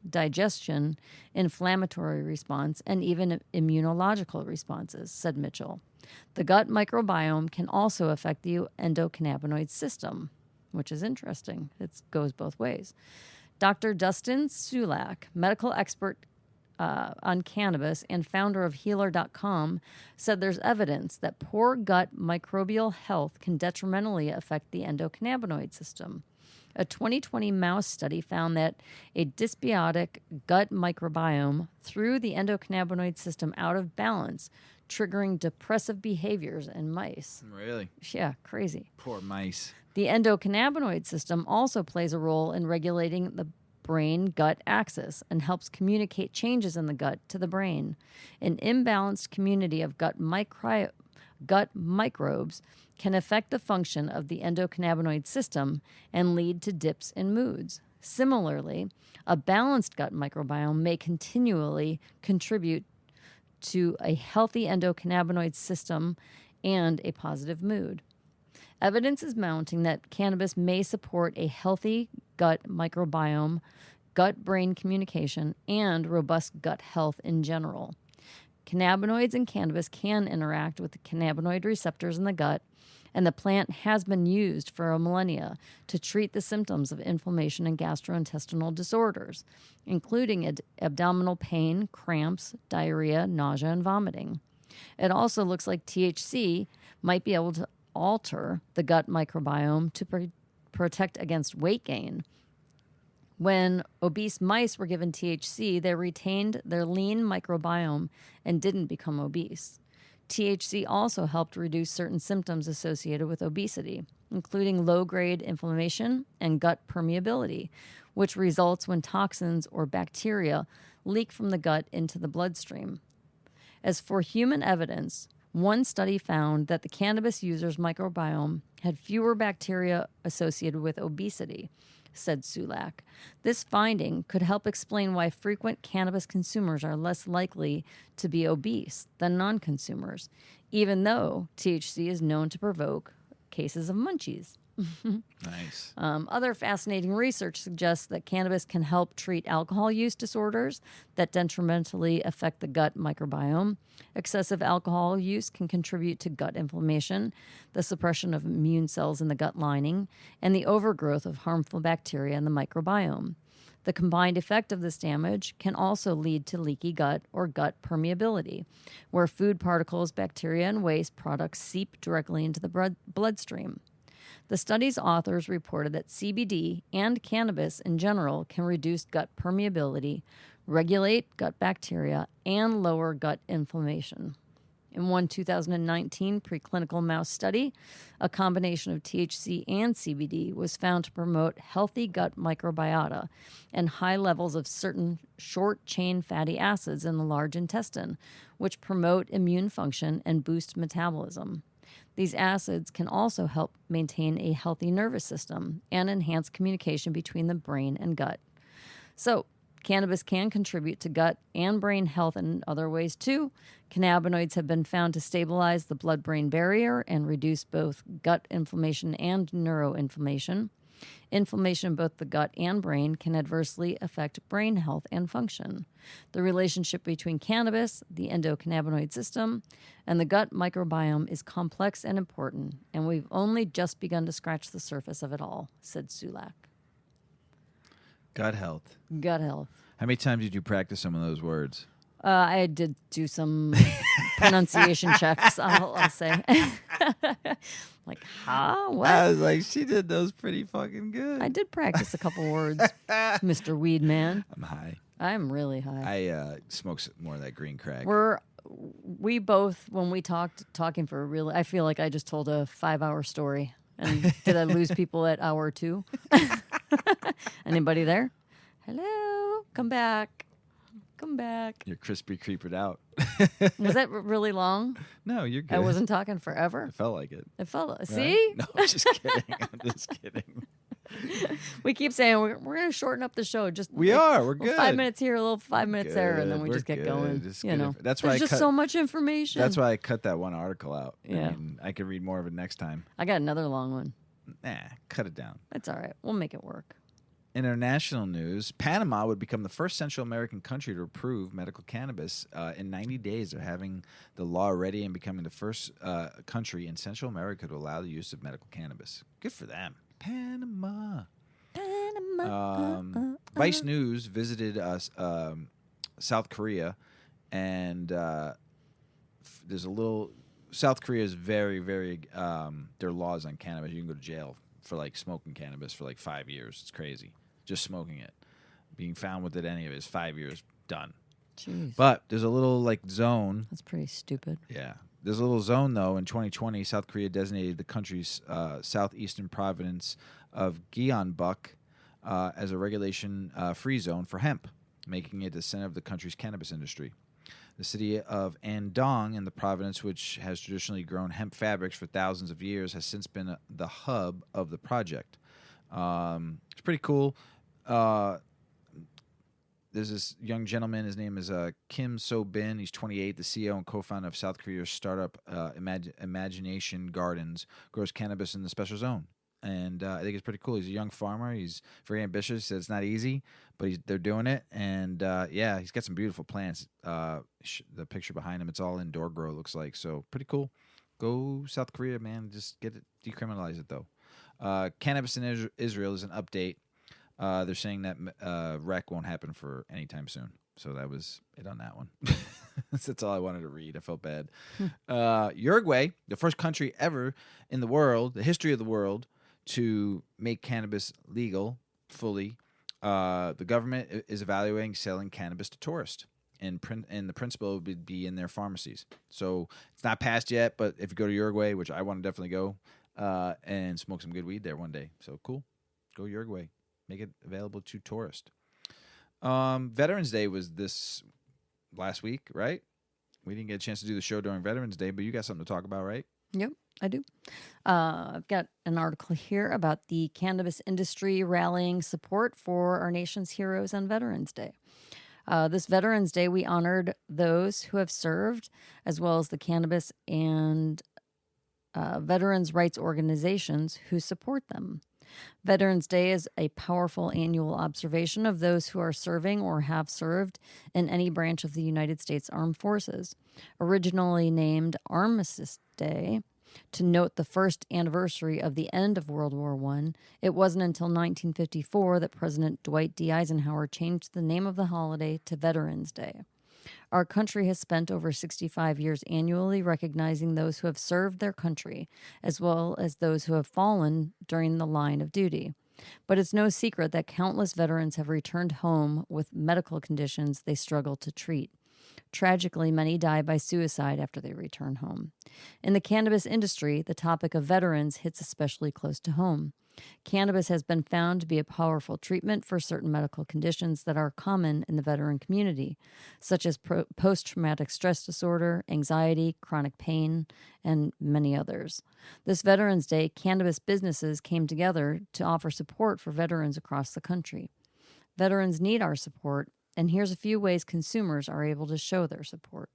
digestion, inflammatory response, and even immunological responses, said Mitchell. The gut microbiome can also affect the endocannabinoid system, which is interesting. It goes both ways. Dr. Dustin Sulak, medical expert on cannabis and founder of Healer.com, said there's evidence that poor gut microbial health can detrimentally affect the endocannabinoid system. A 2020 mouse study found that a dysbiotic gut microbiome threw the endocannabinoid system out of balance, triggering depressive behaviors in mice. Really? Yeah, crazy. Poor mice. The endocannabinoid system also plays a role in regulating the brain-gut axis and helps communicate changes in the gut to the brain. An imbalanced community of gut microbes can affect the function of the endocannabinoid system and lead to dips in moods. Similarly, a balanced gut microbiome may continually contribute to a healthy endocannabinoid system and a positive mood. Evidence is mounting that cannabis may support a healthy gut microbiome, gut-brain communication, and robust gut health in general. Cannabinoids in cannabis can interact with the cannabinoid receptors in the gut, and the plant has been used for a millennia to treat the symptoms of inflammation and gastrointestinal disorders, including abdominal pain, cramps, diarrhea, nausea, and vomiting. It also looks like THC might be able to alter the gut microbiome to protect against weight gain. When obese mice were given THC, they retained their lean microbiome and didn't become obese. THC also helped reduce certain symptoms associated with obesity, including low-grade inflammation and gut permeability, which results when toxins or bacteria leak from the gut into the bloodstream. As for human evidence, one study found that the cannabis user's microbiome had fewer bacteria associated with obesity, said Sulak. This finding could help explain why frequent cannabis consumers are less likely to be obese than non-consumers, even though THC is known to provoke cases of munchies. Nice. Other fascinating research suggests that cannabis can help treat alcohol use disorders that detrimentally affect the gut microbiome. Excessive alcohol use can contribute to gut inflammation, the suppression of immune cells in the gut lining, and the overgrowth of harmful bacteria in the microbiome. The combined effect of this damage can also lead to leaky gut or gut permeability, where food particles, bacteria, and waste products seep directly into the bloodstream. The study's authors reported that CBD and cannabis in general can reduce gut permeability, regulate gut bacteria, and lower gut inflammation. In one 2019 preclinical mouse study, a combination of THC and CBD was found to promote healthy gut microbiota and high levels of certain short-chain fatty acids in the large intestine, which promote immune function and boost metabolism. These acids can also help maintain a healthy nervous system and enhance communication between the brain and gut. So, cannabis can contribute to gut and brain health in other ways too. Cannabinoids have been found to stabilize the blood-brain barrier and reduce both gut inflammation and neuroinflammation. Inflammation in both the gut and brain can adversely affect brain health and function. The relationship between cannabis, the endocannabinoid system, and the gut microbiome is complex and important, and we've only just begun to scratch the surface of it all, said Sulak. Gut health. Gut health. How many times did you practice some of those words? I did do some pronunciation checks, I'll say. Like, what? I was like, she did those pretty fucking good. I did practice a couple words, Mr. Weedman. I'm high. I'm really high. I smoke more of that green crack. We both, when we talking for a really, I feel like I just told a 5-hour story. And did I lose people at hour 2? Anybody there? Hello? Come back. Come back. You're crispy creeping out. Was that really long? No, you're good. I wasn't talking forever. It felt like it. It felt. Right? See? No, I'm just kidding. I'm just kidding. We keep saying we're going to shorten up the show. We're good. 5 minutes here, a little 5 minutes there, and then we just get going. Just you know, that's why there's just so much information. That's why I cut that one article out. Yeah. I mean, I could read more of it next time. I got another long one. Nah, cut it down. It's all right. We'll make it work. International news, Panama would become the first Central American country to approve medical cannabis. In 90 days, they're having the law ready and becoming the first country in Central America to allow the use of medical cannabis. Good for them. Panama. Vice News visited South Korea, and there's a little... South Korea is very, very... their laws on cannabis, you can go to jail for like smoking cannabis for like 5 years. It's crazy. Just smoking it. Being found with it, any of it is 5 years, done. Jeez. But there's a little like zone. That's pretty stupid. Yeah. There's a little zone, though. In 2020, South Korea designated the country's southeastern province of Gyeongbuk as a regulation-free zone for hemp, making it the center of the country's cannabis industry. The city of Andong in the province, which has traditionally grown hemp fabrics for thousands of years, has since been the hub of the project. It's pretty cool. There's this young gentleman. His name is Kim So-bin. He's 28, the CEO and co-founder of South Korea's startup Imagination Gardens, grows cannabis in the special zone. And I think it's pretty cool. He's a young farmer. He's very ambitious. He said it's not easy, but they're doing it. And he's got some beautiful plants. The picture behind him, it's all indoor grow, looks like. So pretty cool. Go South Korea, man. Just get it, decriminalize it, though. Cannabis in Israel is an update. They're saying that wreck won't happen for anytime soon. So that was it on that one. That's all I wanted to read. I felt bad. Uruguay, the first country ever in the world, the history of the world, to make cannabis legal fully. The government is evaluating selling cannabis to tourists, and the principle would be in their pharmacies. So it's not passed yet, but if you go to Uruguay, which I want to definitely go, and smoke some good weed there one day. So cool. Go Uruguay. Make it available to tourists. Veterans Day was this last week, right? We didn't get a chance to do the show during Veterans Day, but you got something to talk about, right? Yep, I do. I've got an article here about the cannabis industry rallying support for our nation's heroes on Veterans Day. This Veterans Day, we honored those who have served, as well as the cannabis and veterans' rights organizations who support them. Veterans Day is a powerful annual observation of those who are serving or have served in any branch of the United States Armed Forces. Originally named Armistice Day to note the first anniversary of the end of World War I, it wasn't until 1954 that President Dwight D. Eisenhower changed the name of the holiday to Veterans Day. Our country has spent over 65 years annually recognizing those who have served their country, as well as those who have fallen during the line of duty. But it's no secret that countless veterans have returned home with medical conditions they struggle to treat. Tragically, many die by suicide after they return home. In the cannabis industry, the topic of veterans hits especially close to home. Cannabis has been found to be a powerful treatment for certain medical conditions that are common in the veteran community, such as post-traumatic stress disorder, anxiety, chronic pain, and many others. This Veterans Day, cannabis businesses came together to offer support for veterans across the country. Veterans need our support, and here's a few ways consumers are able to show their support.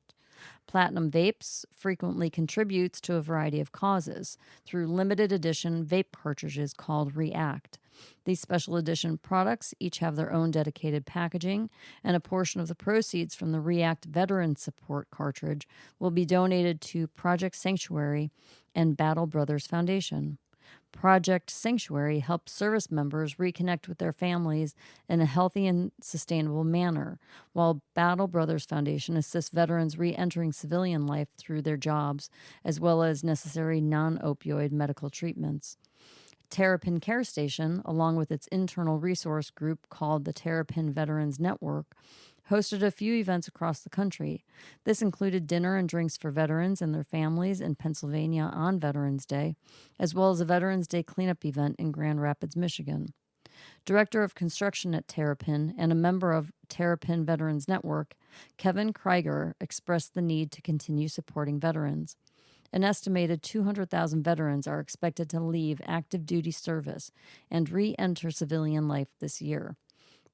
Platinum Vapes frequently contributes to a variety of causes through limited edition vape cartridges called React. These special edition products each have their own dedicated packaging, and a portion of the proceeds from the React Veteran Support cartridge will be donated to Project Sanctuary and Battle Brothers Foundation. Project Sanctuary helps service members reconnect with their families in a healthy and sustainable manner, while Battle Brothers Foundation assists veterans re-entering civilian life through their jobs, as well as necessary non-opioid medical treatments. Terrapin Care Station, along with its internal resource group called the Terrapin Veterans Network, hosted a few events across the country. This included dinner and drinks for veterans and their families in Pennsylvania on Veterans Day, as well as a Veterans Day cleanup event in Grand Rapids, Michigan. Director of Construction at Terrapin and a member of Terrapin Veterans Network, Kevin Krieger expressed the need to continue supporting veterans. An estimated 200,000 veterans are expected to leave active duty service and re-enter civilian life this year.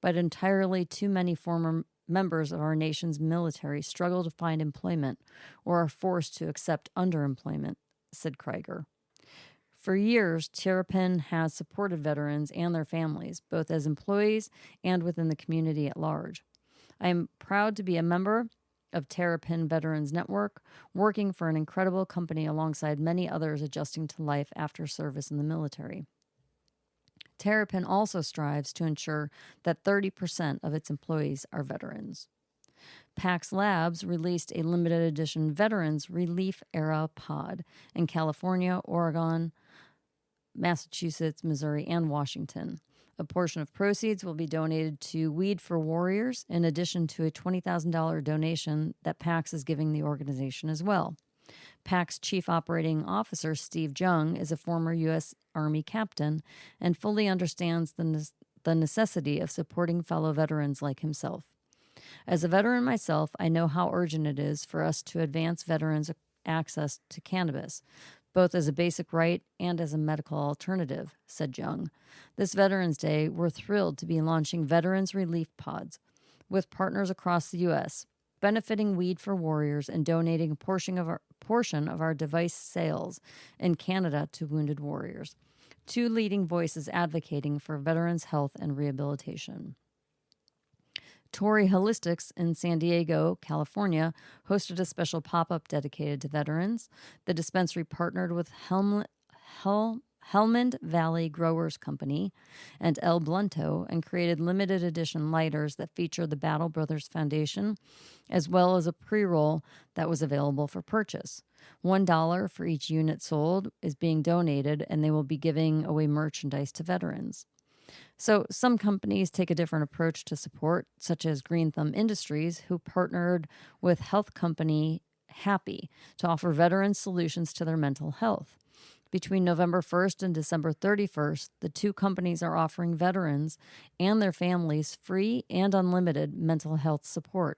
But entirely too many former members of our nation's military struggle to find employment or are forced to accept underemployment, said Krieger. For years, Terrapin has supported veterans and their families, both as employees and within the community at large. I am proud to be a member of Terrapin Veterans Network, working for an incredible company alongside many others adjusting to life after service in the military. Terrapin also strives to ensure that 30% of its employees are veterans. Pax Labs released a limited edition Veterans Relief Era pod in California, Oregon, Massachusetts, Missouri, and Washington. A portion of proceeds will be donated to Weed for Warriors, in addition to a $20,000 donation that PAX is giving the organization as well. PAC's Chief Operating Officer, Steve Jung, is a former U.S. Army captain and fully understands the necessity of supporting fellow veterans like himself. As a veteran myself, I know how urgent it is for us to advance veterans' access to cannabis, both as a basic right and as a medical alternative, said Jung. This Veterans Day, we're thrilled to be launching Veterans Relief Pods with partners across the U.S., benefiting Weed for Warriors and donating a portion of our device sales in Canada to Wounded Warriors, two leading voices advocating for veterans' health and rehabilitation. Tory Holistics in San Diego, California, hosted a special pop-up dedicated to veterans. The dispensary partnered with Helmand Valley Growers Company and El Blunto and created limited edition lighters that feature the Battle Brothers Foundation, as well as a pre-roll that was available for purchase. $1 for each unit sold is being donated, and they will be giving away merchandise to veterans. So some companies take a different approach to support, such as Green Thumb Industries, who partnered with health company Happy to offer veterans solutions to their mental health. Between November 1st and December 31st, the two companies are offering veterans and their families free and unlimited mental health support.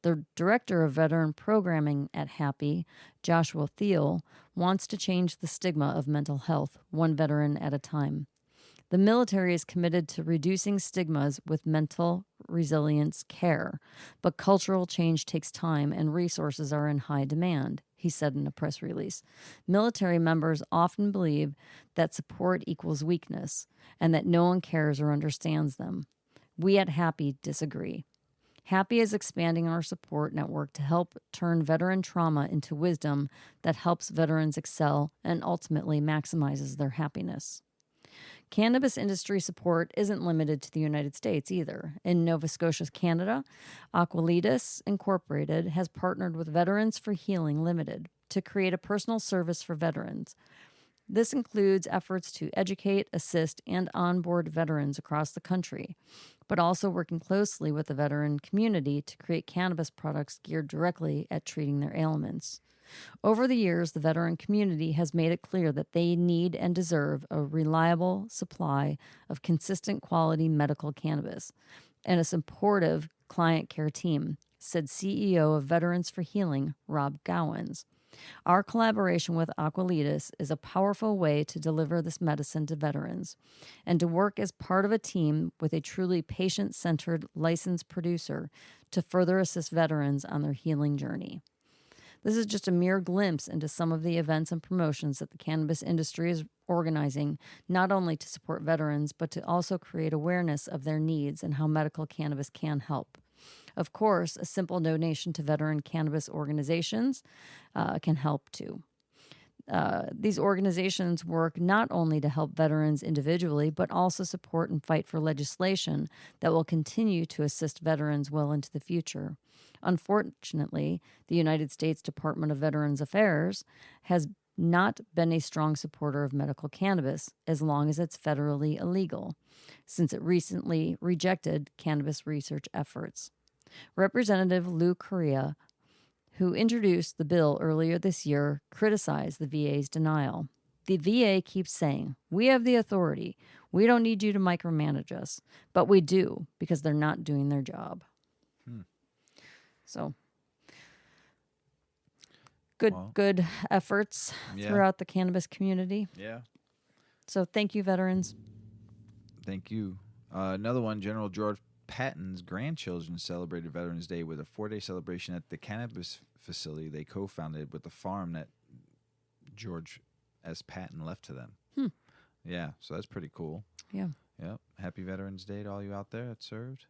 The director of veteran programming at Happy, Joshua Thiel, wants to change the stigma of mental health, one veteran at a time. The military is committed to reducing stigmas with mental resilience care, but cultural change takes time and resources are in high demand, he said in a press release. Military members often believe that support equals weakness and that no one cares or understands them. We at Happy disagree. Happy is expanding our support network to help turn veteran trauma into wisdom that helps veterans excel and ultimately maximizes their happiness. Cannabis industry support isn't limited to the United States either. In Nova Scotia, Canada, Aqualitas Incorporated has partnered with Veterans for Healing Limited to create a personal service for veterans. This includes efforts to educate, assist, and onboard veterans across the country, but also working closely with the veteran community to create cannabis products geared directly at treating their ailments. Over the years, the veteran community has made it clear that they need and deserve a reliable supply of consistent quality medical cannabis and a supportive client care team, said CEO of Veterans for Healing, Rob Gowans. Our collaboration with Aqualitas is a powerful way to deliver this medicine to veterans and to work as part of a team with a truly patient-centered licensed producer to further assist veterans on their healing journey. This is just a mere glimpse into some of the events and promotions that the cannabis industry is organizing, not only to support veterans, but to also create awareness of their needs and how medical cannabis can help. Of course, a simple donation to veteran cannabis organizations can help too. These organizations work not only to help veterans individually, but also support and fight for legislation that will continue to assist veterans well into the future. Unfortunately, the United States Department of Veterans Affairs has not been a strong supporter of medical cannabis as long as it's federally illegal, since it recently rejected cannabis research efforts. Representative Lou Correa, who introduced the bill earlier this year, criticized the VA's denial. The VA keeps saying, "We have the authority. We don't need you to micromanage us." But we do, because they're not doing their job. So, good efforts throughout the cannabis community. Yeah. So thank you, veterans. Thank you. Another one, General George Patton's grandchildren celebrated Veterans Day with a 4-day celebration at the cannabis facility they co-founded with the farm that George S. Patton left to them. Yeah, so that's pretty cool. Yeah. Yep. Happy Veterans Day to all you out there that served.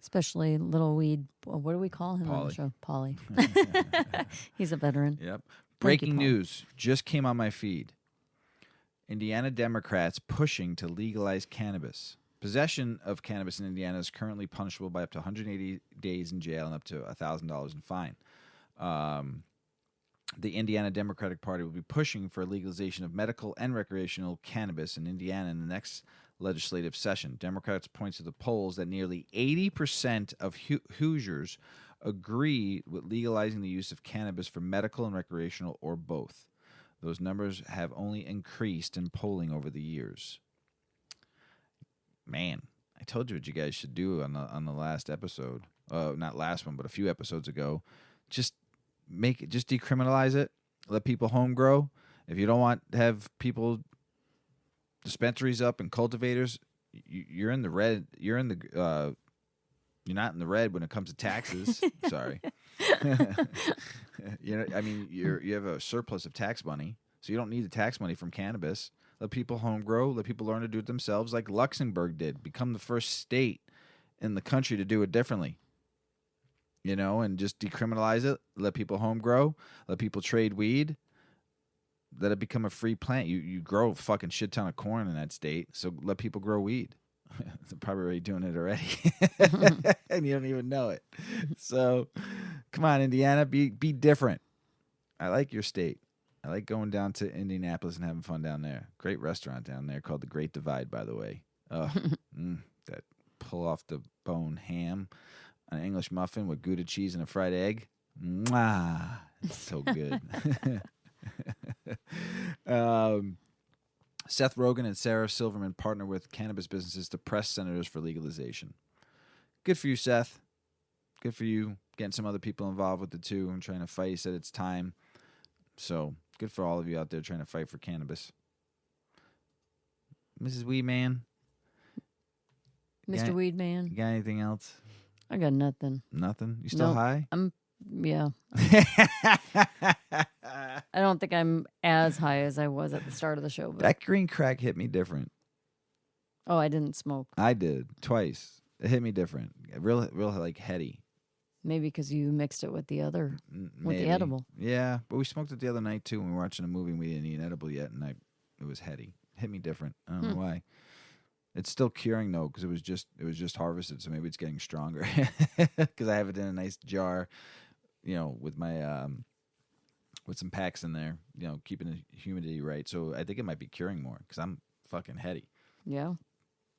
Especially Little Weed. What do we call him on the show? Polly. He's a veteran. Yep. Breaking news just came on my feed. Indiana Democrats pushing to legalize cannabis. Possession of cannabis in Indiana is currently punishable by up to 180 days in jail and up to $1,000 in fine. The Indiana Democratic Party will be pushing for legalization of medical and recreational cannabis in Indiana in the next legislative session. Democrats point to the polls that nearly 80% of Hoosiers agree with legalizing the use of cannabis for medical and recreational or both. Those numbers have only increased in polling over the years. man, I told you what you guys should do on the last episode. Not last one, but a few episodes ago. Just decriminalize it. Let people home grow. If you don't want to have people dispensaries up and cultivators, you're in the red. You're not in the red when it comes to taxes. Sorry. You have a surplus of tax money, so you don't need the tax money from cannabis. Let people home grow. Let people learn to do it themselves, like Luxembourg did. Become the first state in the country to do it differently. And just decriminalize it. Let people home grow. Let people trade weed. Let it become a free plant. You grow a fucking shit ton of corn in that state, so let people grow weed. They're probably already doing it already, and you don't even know it. So, come on, Indiana, be different. I like your state. I like going down to Indianapolis and having fun down there. Great restaurant down there called the Great Divide, by the way. That pull off the bone ham, an English muffin with Gouda cheese and a fried egg. Mwah! It's so good. Seth Rogen and Sarah Silverman partner with cannabis businesses to press senators for legalization. Good for you, Seth. Good for you getting some other people involved with it too and trying to fight. He said it's time. So good for all of you out there trying to fight for cannabis. Mrs. Weedman. Mr. Weedman. You got anything else? I got nothing. Nothing? You still high? Yeah. I don't think I'm as high as I was at the start of the show. But... That green crack hit me different. Oh, I didn't smoke. I did. Twice. It hit me different. Real like heady. Maybe because you mixed it with the other, with the edible. Yeah, but we smoked it the other night too when we were watching a movie and we didn't eat an edible yet, and it was heady. It hit me different. I don't know why. It's still curing though because it was just harvested, so maybe it's getting stronger because I have it in a nice jar, with my with some packs in there, keeping the humidity right. So I think it might be curing more because I'm fucking heady. Yeah.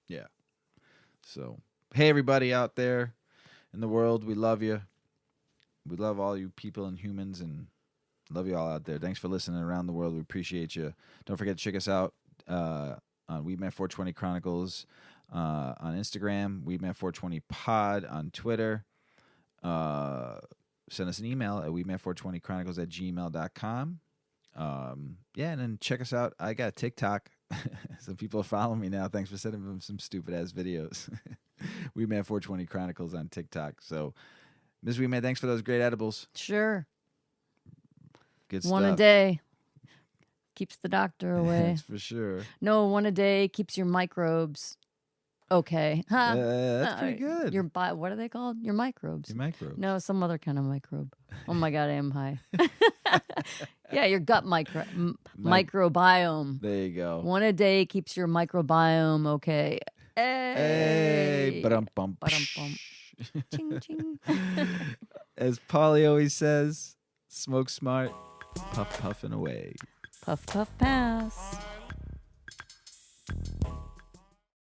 Yeah. So hey, everybody out there in the world, we love you. We love all you people and humans, and love you all out there. Thanks for listening around the world. We appreciate you. Don't forget to check us out on Weedman 420 Chronicles on Instagram, Weedman 420 Pod on Twitter. Send us an email at weedman420chronicles@gmail.com. And then check us out. I got TikTok. Some people are following me now. Thanks for sending them some stupid ass videos. Weedman 420 Chronicles on TikTok. So, Ms. Weedman, thanks for those great edibles. Sure. Good stuff. One a day keeps the doctor away. That's for sure. No, one a day keeps your microbes okay. That's pretty good. What are they called? Your microbes. Your microbes. No, some other kind of microbe. Oh my God, I am high. Yeah, your gut microbiome. There you go. One a day keeps your microbiome okay. Hey. Ba-dum-bum. Ba-dum-bum. Ching, ching. As Paulie always says, smoke smart, puff puffing away. Puff, puff, pass.